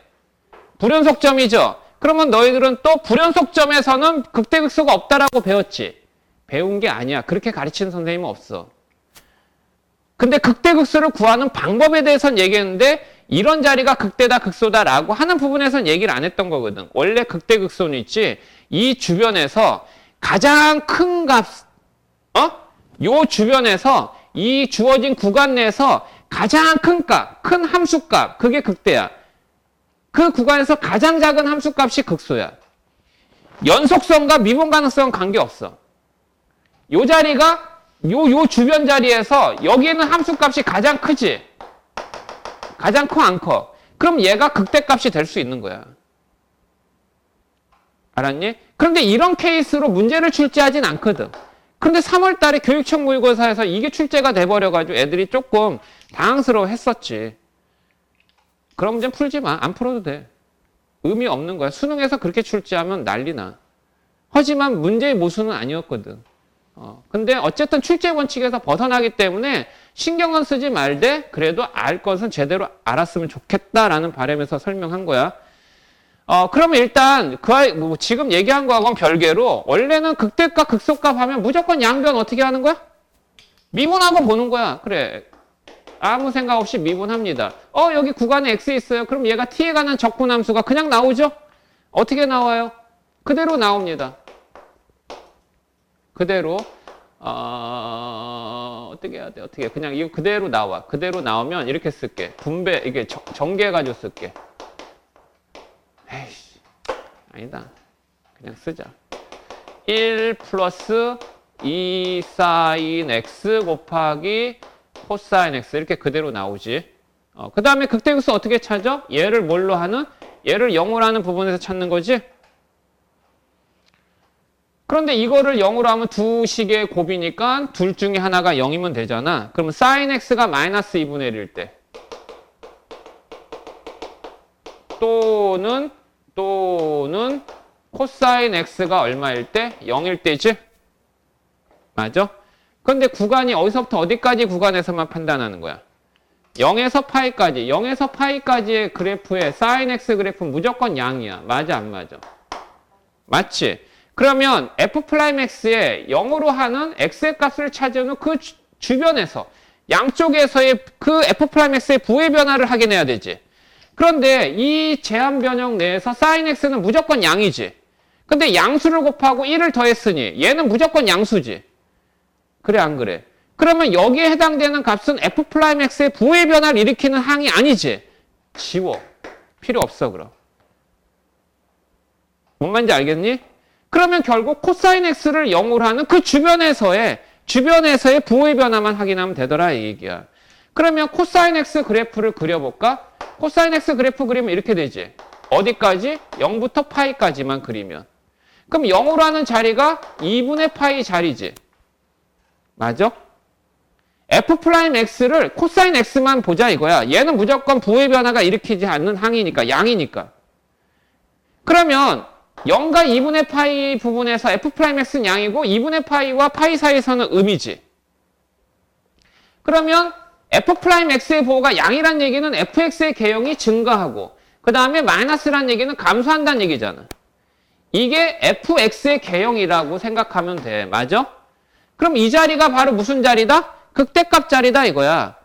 불연속점이죠? 그러면 너희들은 또 불연속점에서는 극대극소가 없다라고 배웠지? 배운 게 아니야. 그렇게 가르치는 선생님은 없어. 근데 극대극소를 구하는 방법에 대해서는 얘기했는데 이런 자리가 극대다 극소다라고 하는 부분에서는 얘기를 안 했던 거거든. 원래 극대극소는 있지. 이 주변에서 가장 큰 값, 요 주변에서 이 주어진 구간 내에서 가장 큰 값, 큰 함수값, 그게 극대야. 그 구간에서 가장 작은 함수값이 극소야. 연속성과 미분 가능성은 관계없어. 요 자리가 요 주변 자리에서 여기에는 함수값이 가장 크지. 가장 커 안 커? 그럼 얘가 극대값이 될 수 있는 거야. 알았니? 그런데 이런 케이스로 문제를 출제하진 않거든. 그런데 3월 달에 교육청 모의고사에서 이게 출제가 돼버려가지고 애들이 조금 당황스러워 했었지. 그런 문제는 풀지 마. 안 풀어도 돼. 의미 없는 거야. 수능에서 그렇게 출제하면 난리나. 하지만 문제의 모순은 아니었거든. 근데 어쨌든 출제 원칙에서 벗어나기 때문에 신경은 쓰지 말되 그래도 알 것은 제대로 알았으면 좋겠다라는 바람에서 설명한 거야. 그러면 일단 지금 얘기한 거하고는 별개로 원래는 극대값 극소값 하면 무조건 양변 어떻게 하는 거야? 미분하고 보는 거야. 그래. 아무 생각 없이 미분합니다. 여기 구간에 x 있어요. 그럼 얘가 t에 관한 적분함수가 그냥 나오죠? 어떻게 나와요? 그대로 나옵니다. 그대로 어떻게 해야 돼? 어떻게 그냥 이거 그대로 나와. 그대로 나오면 이렇게 쓸게. 분배 이게 전개해가지고 쓸게. 에이씨 아니다. 그냥 쓰자. 1 플러스 2 사인 x 곱하기 코사인 x 이렇게 그대로 나오지. 그 다음에 극대극소 어떻게 찾아? 얘를 뭘로 하는? 얘를 0으로 하는 부분에서 찾는 거지? 그런데 이거를 0으로 하면 두 식의 곱이니까 둘 중에 하나가 0이면 되잖아. 그러면 sin x가 마이너스 2분의 1일 때 또는 코사인 x가 얼마일 때? 0일 때지? 맞아? 그런데 구간이 어디서부터 어디까지 구간에서만 판단하는 거야? 0에서 파이까지. 0에서 파이까지의 그래프의 sin x 그래프는 무조건 양이야. 맞아 안 맞아? 맞지? 그러면 f'x에 0으로 하는 x의 값을 찾아놓은 그 주변에서 양쪽에서의 그 f'x의 부의 변화를 확인해야 되지. 그런데 이 제한 변형 내에서 sin x는 무조건 양이지. 근데 양수를 곱하고 1을 더했으니 얘는 무조건 양수지. 그래 안 그래? 그러면 여기에 해당되는 값은 f'x의 부의 변화를 일으키는 항이 아니지. 지워. 필요 없어 그럼. 뭔 말인지 알겠니? 그러면 결국 코사인 x를 0으로 하는 그 주변에서의 부호의 변화만 확인하면 되더라 이 얘기야. 그러면 코사인 x 그래프를 그려볼까? 코사인 x 그래프 그리면 이렇게 되지. 어디까지? 0부터 파이까지만 그리면. 그럼 0으로 하는 자리가 2분의 파이 자리지. 맞아? f 프라임 x를 코사인 x만 보자 이거야. 얘는 무조건 부의 변화가 일으키지 않는 항이니까, 양이니까. 그러면 0과 2분의 파이 부분에서 f 프라임 x는 양이고 2분의 파이와 파이 사이에서는 음이지. 그러면 f 프라임 x의 보호가 양이란 얘기는 fx의 개형이 증가하고 그 다음에 마이너스란 얘기는 감소한다는 얘기잖아. 이게 fx의 개형이라고 생각하면 돼. 맞아? 그럼 이 자리가 바로 무슨 자리다? 극대값 자리다 이거야.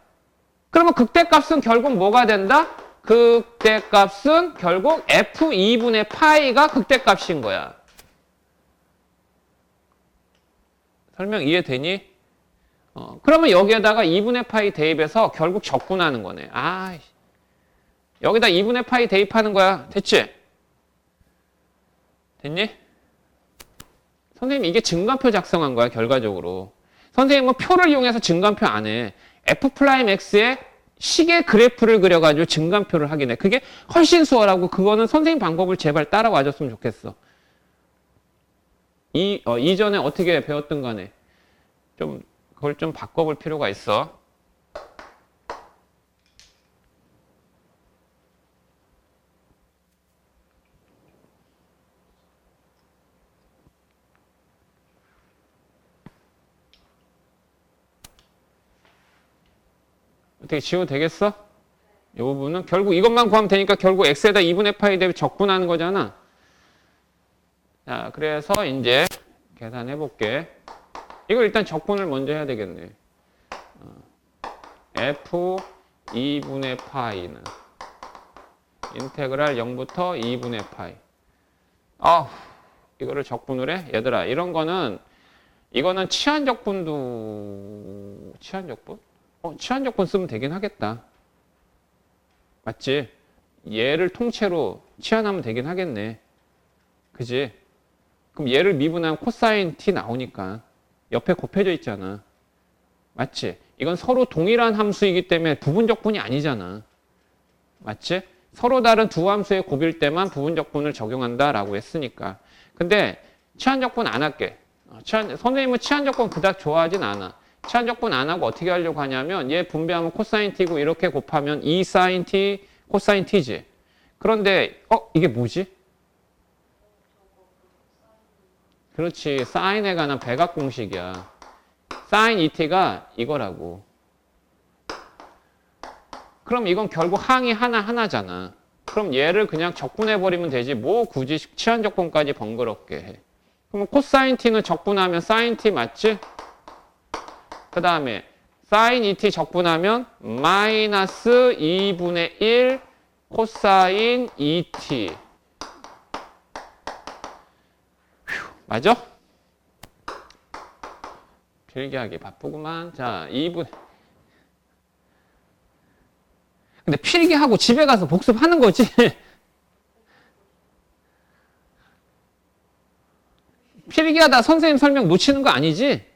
그러면 극대값은 결국 뭐가 된다? 극대값은 결국 f2분의 파이가 극대값인 거야. 설명 이해되니? 그러면 여기에다가 2분의 파이 대입해서 결국 적분하는 거네. 여기다 2분의 파이 대입하는 거야. 됐지? 됐니? 선생님 이게 증가표 작성한 거야 결과적으로. 선생님은 표를 이용해서 증가표 안 해. f'x의 시계 그래프를 그려가지고 증가표를 하긴 해. 그게 훨씬 수월하고 그거는 선생님 방법을 제발 따라와 줬으면 좋겠어. 이전에 어떻게 배웠든 간에 좀 그걸 좀 바꿔볼 필요가 있어. 어떻게 지워도 되겠어? 이 부분은 결국 이것만 구하면 되니까 결국 x에다 2분의 파이 대비 적분하는 거잖아. 자, 그래서 이제 계산해 볼게. 이걸 일단 적분을 먼저 해야 되겠네. f 2분의 파이는 인테그랄 0부터 2분의 파이. 이거를 적분을 해? 얘들아, 이거는 치환적분도, 치환적분? 치환적분 쓰면 되긴 하겠다. 맞지? 얘를 통째로 치환하면 되긴 하겠네. 그지? 그럼 얘를 미분하면 코사인 t 나오니까 옆에 곱해져 있잖아. 맞지? 이건 서로 동일한 함수이기 때문에 부분적분이 아니잖아. 맞지? 서로 다른 두 함수의 곱일 때만 부분적분을 적용한다라고 했으니까. 근데 치환적분 안 할게. 선생님은 치환적분 그닥 좋아하진 않아. 치환적분 안 하고 어떻게 하려고 하냐면 얘 분배하면 코사인 t고 이렇게 곱하면 2 사인 t 코사인 t지. 그런데 이게 뭐지? 그렇지. 사인에 관한 백악 공식이야. 사인 2t가 이거라고. 그럼 이건 결국 항이 하나잖아. 그럼 얘를 그냥 적분해버리면 되지. 뭐 굳이 치환적분까지 번거롭게 해. 그럼 코사인 t는 적분하면 사인 t 맞지? 그 다음에 사인 2t 적분하면 마이너스 2분의 1 코사인 2t. 맞아? 필기하기 바쁘구만. 자, 2분. 근데 필기하고 집에 가서 복습하는 거지. 필기하다 선생님 설명 놓치는 거 아니지?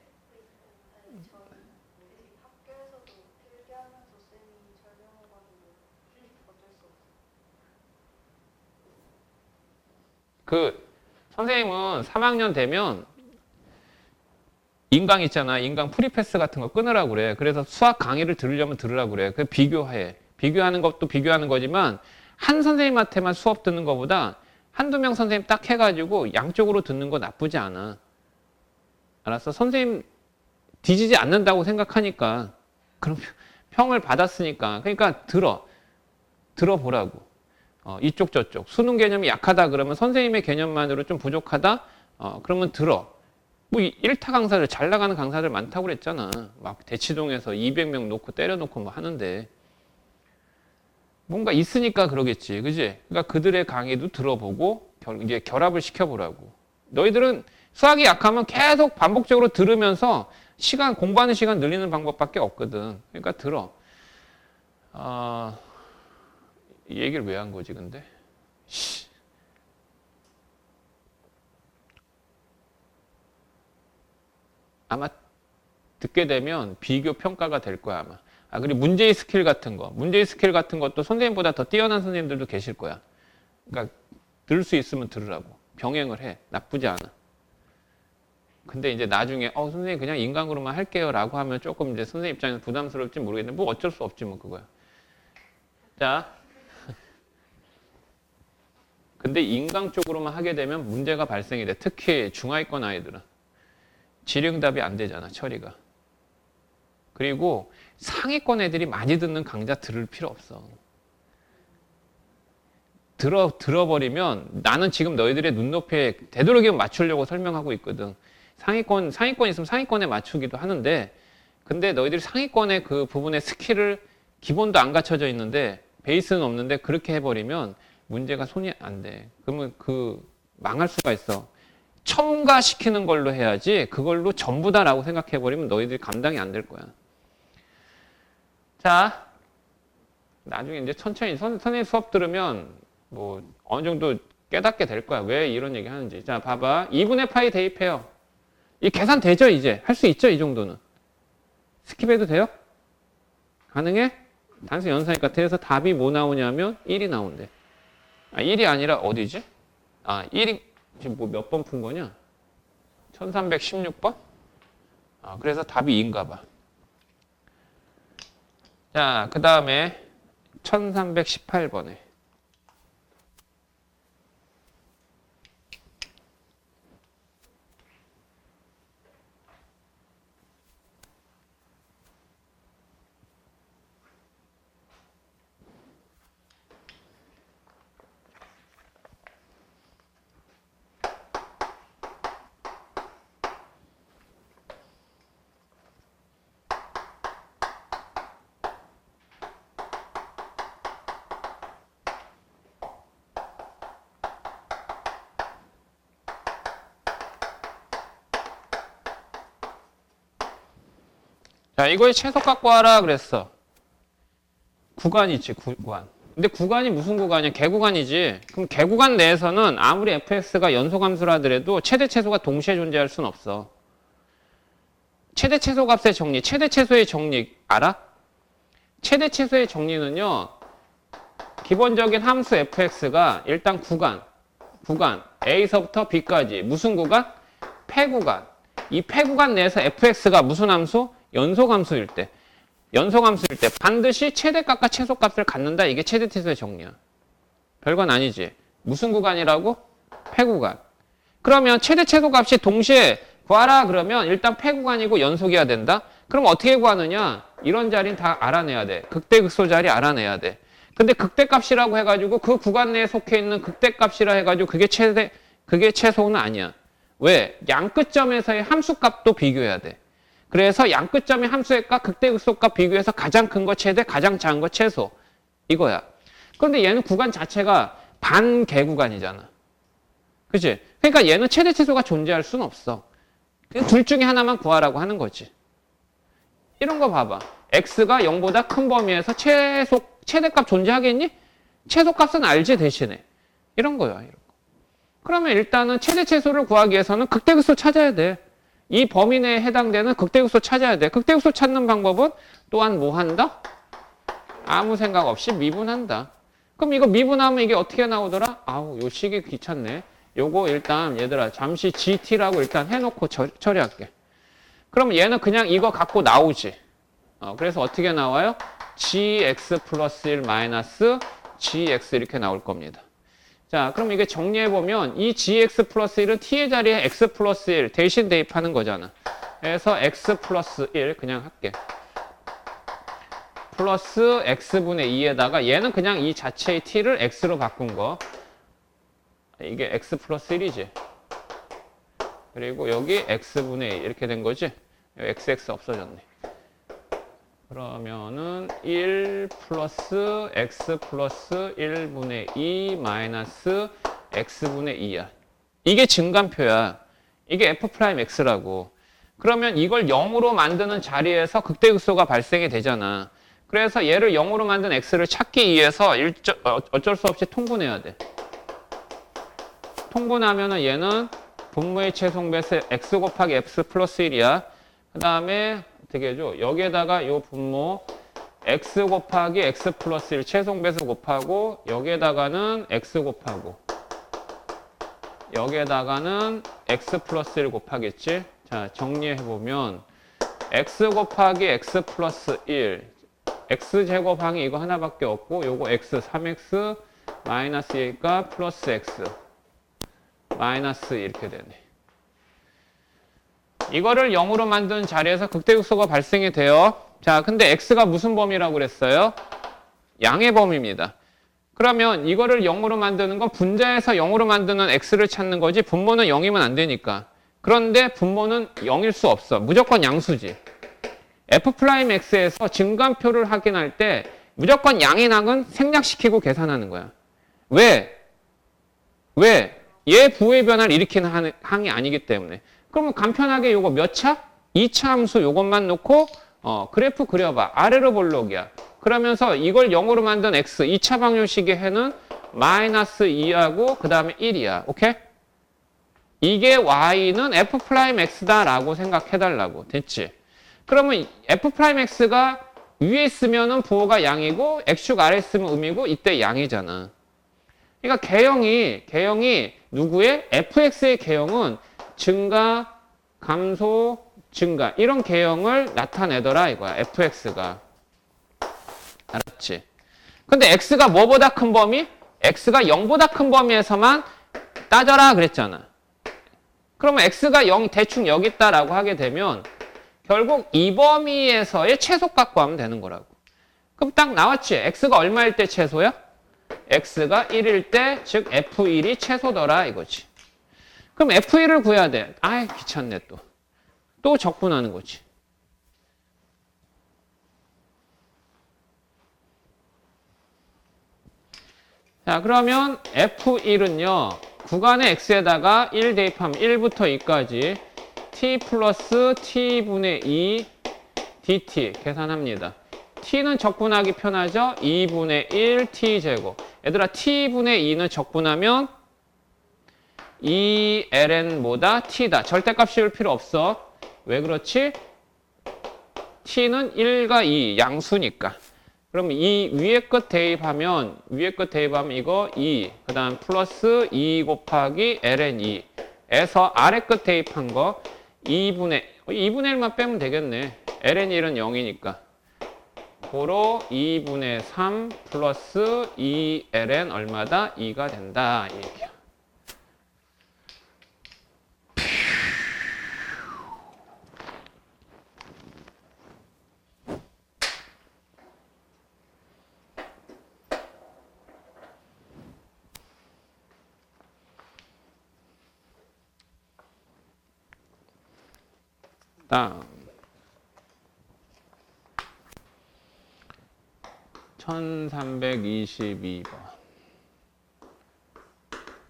선생님은 3학년 되면 인강 있잖아. 인강 프리패스 같은 거 끊으라고 그래. 그래서 수학 강의를 들으려면 들으라고 그래. 그 비교해. 비교하는 것도 비교하는 거지만 한 선생님한테만 수업 듣는 것보다 한두 명 선생님 딱 해가지고 양쪽으로 듣는 거 나쁘지 않아. 알았어? 선생님 뒤지지 않는다고 생각하니까 그럼 평을 받았으니까 그러니까 들어보라고. 이쪽 저쪽 수능 개념이 약하다 그러면 선생님의 개념만으로 좀 부족하다 그러면 들어. 뭐 1타 강사들 잘 나가는 강사들 많다고 그랬잖아. 막 대치동에서 200명 놓고 때려놓고 뭐 하는데 뭔가 있으니까 그러겠지. 그지? 그러니까 그들의 강의도 들어보고 이제 결합을 시켜보라고. 너희들은 수학이 약하면 계속 반복적으로 들으면서 공부하는 시간 늘리는 방법밖에 없거든. 그러니까 들어. 이 얘기를 왜 한 거지, 근데? 아마 듣게 되면 비교 평가가 될 거야, 아마. 그리고 문제의 스킬 같은 것도 선생님보다 더 뛰어난 선생님들도 계실 거야. 그러니까 들을 수 있으면 들으라고. 병행을 해. 나쁘지 않아. 근데 이제 나중에 선생님 그냥 인강으로만 할게요 라고 하면 조금 이제 선생님 입장에서 부담스러울지 모르겠는데 뭐 어쩔 수 없지 뭐 그거야. 자, 근데 인강 쪽으로만 하게 되면 문제가 발생이 돼. 특히 중하위권 아이들은 질의응답이 안 되잖아, 처리가. 그리고 상위권 애들이 많이 듣는 강좌 들을 필요 없어. 들어버리면 나는 지금 너희들의 눈높이에 되도록이면 맞추려고 설명하고 있거든. 상위권 있으면 상위권에 맞추기도 하는데, 근데 너희들이 상위권의 그 부분의 스킬을 기본도 안 갖춰져 있는데, 베이스는 없는데 그렇게 해버리면 문제가 손이 안 돼. 그러면 망할 수가 있어. 첨가시키는 걸로 해야지 그걸로 전부다라고 생각해버리면 너희들이 감당이 안 될 거야. 자, 나중에 이제 천천히 선생님 수업 들으면 뭐 어느 정도 깨닫게 될 거야. 왜 이런 얘기 하는지. 자, 봐봐. 2분의 파이 대입해요. 이 계산 되죠, 이제? 할 수 있죠, 이 정도는? 스킵해도 돼요? 가능해? 단순 연산이니까. 그래서 답이 뭐 나오냐면 1이 나온대. 1이 아니라 어디지? 1이 지금 뭐 몇 번 푼 거냐? 1316번? 그래서 답이 2인가 봐. 자, 그 다음에 1318번에. 자, 이거의 최소값 구하라 그랬어. 구간이지, 구간. 근데 구간이 무슨 구간이야? 개구간이지. 그럼 개구간 내에서는 아무리 fx가 연소함수라 하더라도 최대 최소가 동시에 존재할 순 없어. 최대 최소값의 정리, 최대 최소의 정리 알아? 최대 최소의 정리는요. 기본적인 함수 fx가 일단 구간 a서부터 b까지 무슨 구간? 폐구간. 이 폐구간 내에서 fx가 무슨 함수? 연소함수일 때 반드시 최대값과 최소값을 갖는다. 이게 최대 최소의 정리야. 별건 아니지. 무슨 구간이라고? 폐구간. 그러면 최대 최소값이 동시에 구하라 그러면 일단 폐구간이고 연속이어야 된다. 그럼 어떻게 구하느냐? 이런 자리는 다 알아내야 돼. 극대극소 자리 알아내야 돼. 근데 극대값이라고 해가지고 그 구간 내에 속해 있는 극대값이라 해가지고 그게 최소는 아니야. 왜? 양끝점에서의 함수값도 비교해야 돼. 그래서 양끝점의 함수의 값, 극대극소값 비교해서 가장 큰 거 최대, 가장 작은 거 최소. 이거야. 그런데 얘는 구간 자체가 반개구간이잖아. 그치? 그러니까 얘는 최대 최소가 존재할 수는 없어. 둘 중에 하나만 구하라고 하는 거지. 이런 거 봐봐. x가 0보다 큰 범위에서 최대값 존재하겠니? 최소값은 알지 대신에. 이런 거야. 이런 거. 그러면 일단은 최대 최소를 구하기 위해서는 극대극소 찾아야 돼. 이 범위 내에 해당되는 극대극소 찾아야 돼. 극대극소 찾는 방법은 또한 뭐 한다? 아무 생각 없이 미분한다. 그럼 이거 미분하면 이게 어떻게 나오더라? 요 식이 귀찮네. 요거 일단 얘들아 잠시 GT라고 일단 해놓고 처리할게. 그럼 얘는 그냥 이거 갖고 나오지. 그래서 어떻게 나와요? GX 플러스 1 마이너스 GX 이렇게 나올 겁니다. 자, 그럼 이게 정리해보면 이 gx 플러스 1은 t의 자리에 x 플러스 1 대신 대입하는 거잖아. 그래서 x 플러스 1 그냥 할게. 플러스 x분의 2에다가 얘는 그냥 이 자체의 t를 x로 바꾼 거. 이게 x 플러스 1이지. 그리고 여기 x분의 2 이렇게 된 거지. xx 없어졌네. 그러면은 1 플러스 x 플러스 1분의 2 마이너스 x분의 2야. 이게 증간표야. 이게 f'x라고. 그러면 이걸 0으로 만드는 자리에서 극대극소가 발생이 되잖아. 그래서 얘를 0으로 만든 x를 찾기 위해서 어쩔 수 없이 통분해야 돼. 통분하면은 얘는 분모의 최소배수 x 곱하기 x 플러스 1이야. 그 다음에 어떻게 해줘? 여기에다가 요 분모 x 곱하기 x 플러스 1 최소배수 곱하고 여기에다가는 x 곱하고 여기에다가는 x 플러스 1 곱하겠지? 자, 정리해보면 x 곱하기 x 플러스 1 x제곱항이 이거 하나밖에 없고 요거 x 3x 마이너스 1과 플러스 x 마이너스 이렇게 되네. 이거를 0으로 만든 자리에서 극대극소가 발생이 돼요. 자, 근데 x가 무슨 범위라고 그랬어요? 양의 범위입니다. 그러면 이거를 0으로 만드는 건 분자에서 0으로 만드는 x를 찾는 거지 분모는 0이면 안 되니까. 그런데 분모는 0일 수 없어. 무조건 양수지. f'x에서 증간표를 확인할 때 무조건 양의 낙은 생략시키고 계산하는 거야. 왜? 얘 부호의 변화를 일으키는 항이 아니기 때문에. 그러면 간편하게 요거 몇 차? 2차 함수 요것만 놓고 그래프 그려봐. 아래로 볼록이야. 그러면서 이걸 0으로 만든 x 2차 방정식의 해는 마이너스 2하고 그 다음에 1이야. 오케이? 이게 y는 f'x다 라고 생각해달라고. 됐지? 그러면 f'x가 위에 있으면은 부호가 양이고 x축 아래에 있으면 음이고 이때 양이잖아. 그러니까 개형이 누구의? fx의 개형은 증가, 감소, 증가 이런 개형을 나타내더라 이거야. fx가. 알았지? 근데 x가 뭐보다 큰 범위? x가 0보다 큰 범위에서만 따져라 그랬잖아. 그러면 x가 0 대충 여기 있다라고 하게 되면 결국 이 범위에서의 최소값 구하면 되는 거라고. 그럼 딱 나왔지? x가 얼마일 때 최소야? x가 1일 때, 즉 f1이 최소더라 이거지. 그럼 f1을 구해야 돼. 아이 귀찮네 또. 또 적분하는 거지. 자, 그러면 f1은요. 구간의 x에다가 1 대입하면 1부터 2까지 t 플러스 t분의 2 dt 계산합니다. t는 적분하기 편하죠? 2분의 1 t제곱. 얘들아 t분의 2는 적분하면 2ln보다 t다. 절대값 씌울 필요 없어. 왜 그렇지? t는 1과 2 양수니까. 그럼 이 위에 끝 대입하면 이거 2, 그 다음 플러스 2 곱하기 ln2에서 아래 끝 대입한 거 2분의 1만 빼면 되겠네. ln1은 0이니까. 고로 2분의 3 플러스 2ln 얼마다? 2가 된다. 이 얘기야. 다음 1322번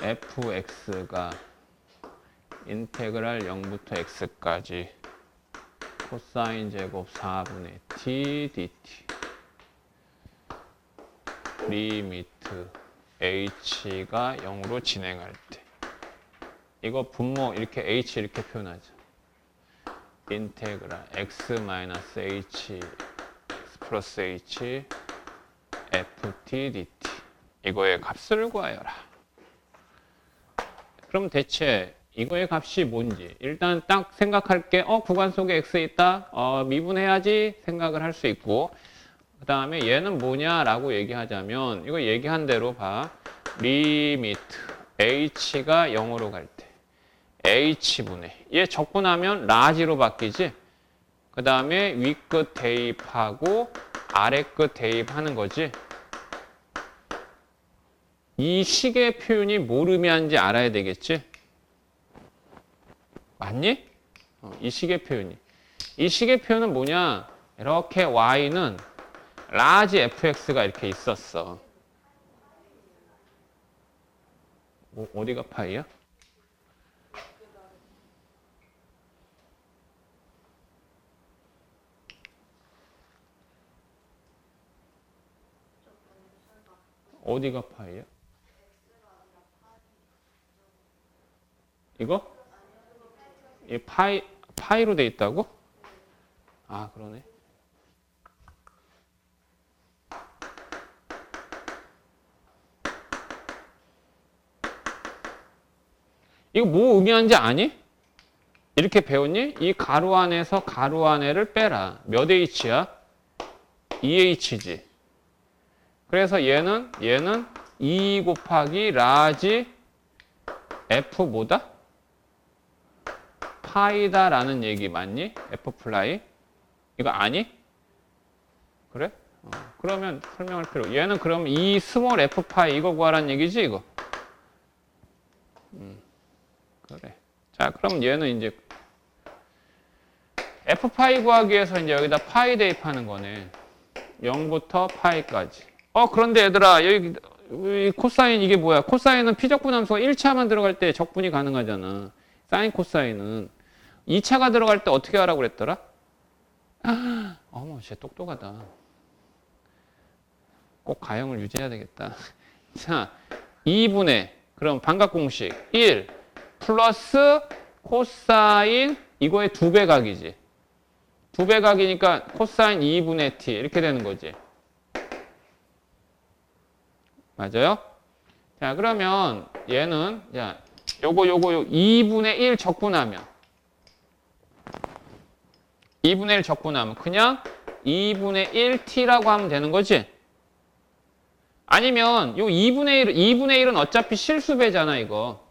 fx가 인테그랄 0부터 x까지 코사인 제곱 4분의 t dt 리미트 h가 0으로 진행할 때 이거 분모 이렇게 h 이렇게 표현하죠. 인테그랄 x 마이너스 h x 플러스 h ft dt 이거의 값을 구하여라. 그럼 대체 이거의 값이 뭔지 일단 딱 생각할 게 구간 속에 x 있다. 미분해야지 생각을 할 수 있고 그 다음에 얘는 뭐냐라고 얘기하자면 이거 얘기한 대로 봐. 리미트 h가 0으로 갈 때 h분의 얘 적분하면 라지로 바뀌지. 그 다음에 윗끝 대입하고 아래끝 대입하는 거지. 이 식의 표현이 뭘 의미하는지 알아야 되겠지. 맞니? 이 식의 표현이. 이 식의 표현은 뭐냐? 이렇게 y는 라지 fx가 이렇게 있었어. 어디가 파이야? 어디가 파이야? 이거? 이 파이로 돼 있다고? 아, 그러네. 이거 뭐 의미하는지 아니? 이렇게 배웠니? 이 가로 안에서 가로 안에를 빼라. 몇 h야? 2h지. 그래서 얘는 2 곱하기 라지 f 뭐다? 파이다라는 얘기 맞니? f 플라이? 이거 아니? 그래? 그러면 설명할 필요. 얘는 그럼 이 스몰 f 파이 이거 구하라는 얘기지 이거. 그래. 자, 그럼 얘는 이제 f 파이 구하기 위해서 이제 여기다 파이 대입하는 거네. 0부터 파이까지. 그런데 얘들아, 여기 코사인 이게 뭐야? 코사인은 피적분 함수가 1차만 들어갈 때 적분이 가능하잖아. 사인 코사인은 2차가 들어갈 때 어떻게 하라고 그랬더라? 어머, 쟤 똑똑하다. 꼭 가형을 유지해야 되겠다. 자, 2분의 그럼 반각 공식 1 플러스 코사인 이거의 2배 각이지. 2배 각이니까 코사인 2분의 t 이렇게 되는 거지. 맞아요? 자, 그러면 얘는 자, 요거 2분의 1 적분하면 2분의 1 적분하면 그냥 2분의 1t라고 하면 되는 거지? 아니면 요 2분의 1은 어차피 실수배잖아, 이거.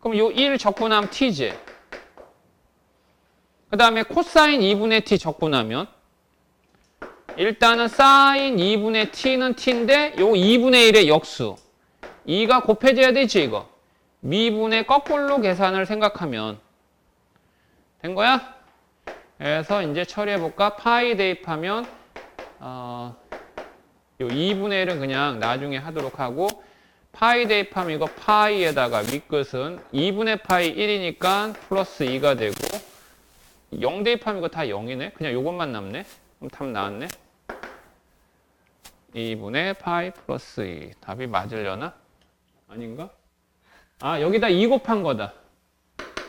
그럼 요 1 적분하면 t지. 그 다음에 코사인 2분의 t 적분하면 일단은 사인 2분의 t는 t인데 요 2분의 1의 역수 2가 곱해져야 되지 이거. 미분의 거꾸로 계산을 생각하면 된 거야? 그래서 이제 처리해볼까? 파이 대입하면 요 2분의 1은 그냥 나중에 하도록 하고 파이 대입하면 이거 파이에다가 밑끝은 2분의 파이 1이니까 플러스 2가 되고 0 대입하면 이거 다 0이네? 그냥 요것만 남네? 그럼 답 나왔네? 2분의 파이 플러스 2. 답이 맞으려나? 아닌가? 여기다 2 곱한 거다.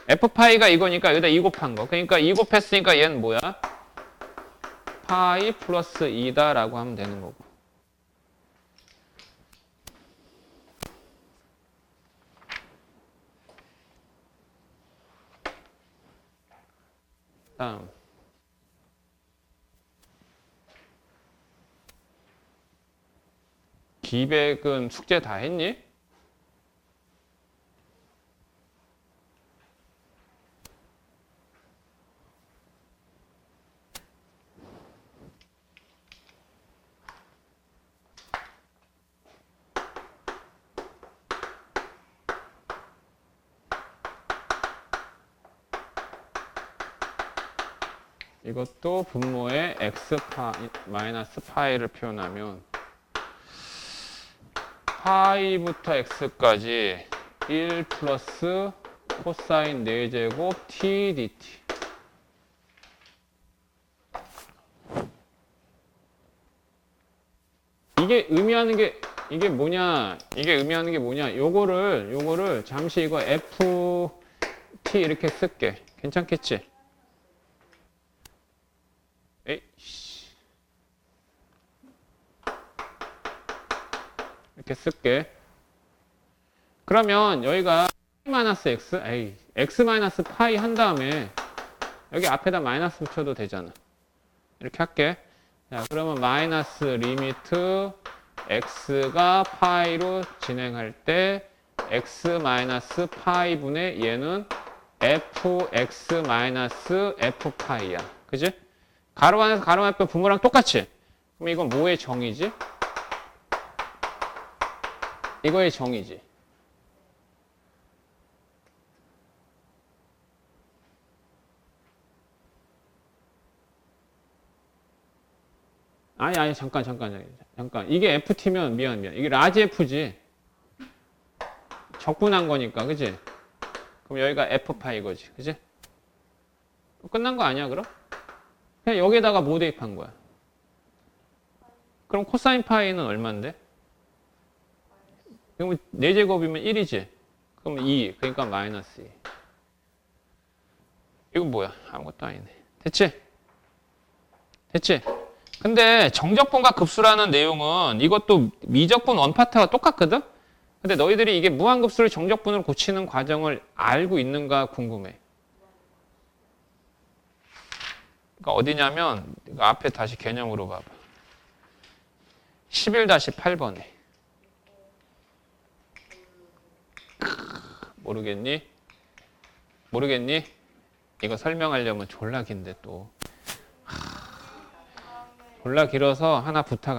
f파이가 이거니까 여기다 2 곱한 거. 그러니까 2 곱했으니까 얘는 뭐야? 파이 플러스 2다라고 하면 되는 거고. 다음. 기백은 숙제 다 했니? 이것도 분모에 x 마이너스 파이를 표현하면 파이부터 x까지 1 플러스 코사인 4제곱 t dt. 이게 의미하는 게 뭐냐? 요거를 잠시 이거 ft 이렇게 쓸게. 괜찮겠지? 이렇게 쓸게. 그러면 여기가 마이너스 x, x 마이너스 파이 한 다음에 여기 앞에다 마이너스 붙여도 되잖아. 이렇게 할게. 자, 그러면 마이너스 리미트 x가 파이로 진행할 때 x 마이너스 파이분의 얘는 fx 마이너스 f 파이야. 그지? 가로 안에서 가로 안에 분모랑 똑같이. 그럼 이건 뭐의 정의지? 이거의 정의지. 아니, 잠깐. 이게 FT면, 미안. 이게 라지 F지. 적분한 거니까, 그지? 그럼 여기가 F파 이거지, 그지? 끝난 거 아니야, 그럼? 그냥 여기에다가 뭐 대입한 거야? 그럼 코사인 파이는 얼만데? 그럼 4제곱이면 1이지? 그럼 2, 그러니까 마이너스 2. 이건 뭐야? 아무것도 아니네. 됐지? 근데 정적분과 급수라는 내용은 이것도 미적분 원파트와 똑같거든? 근데 너희들이 이게 무한급수를 정적분으로 고치는 과정을 알고 있는가 궁금해. 그러니까 어디냐면 이거 앞에 다시 개념으로 봐봐. 11-8번에 모르겠니? 모르겠니? 이거 설명하려면 졸라 긴데 또 졸라 길어서 하나 부탁할게.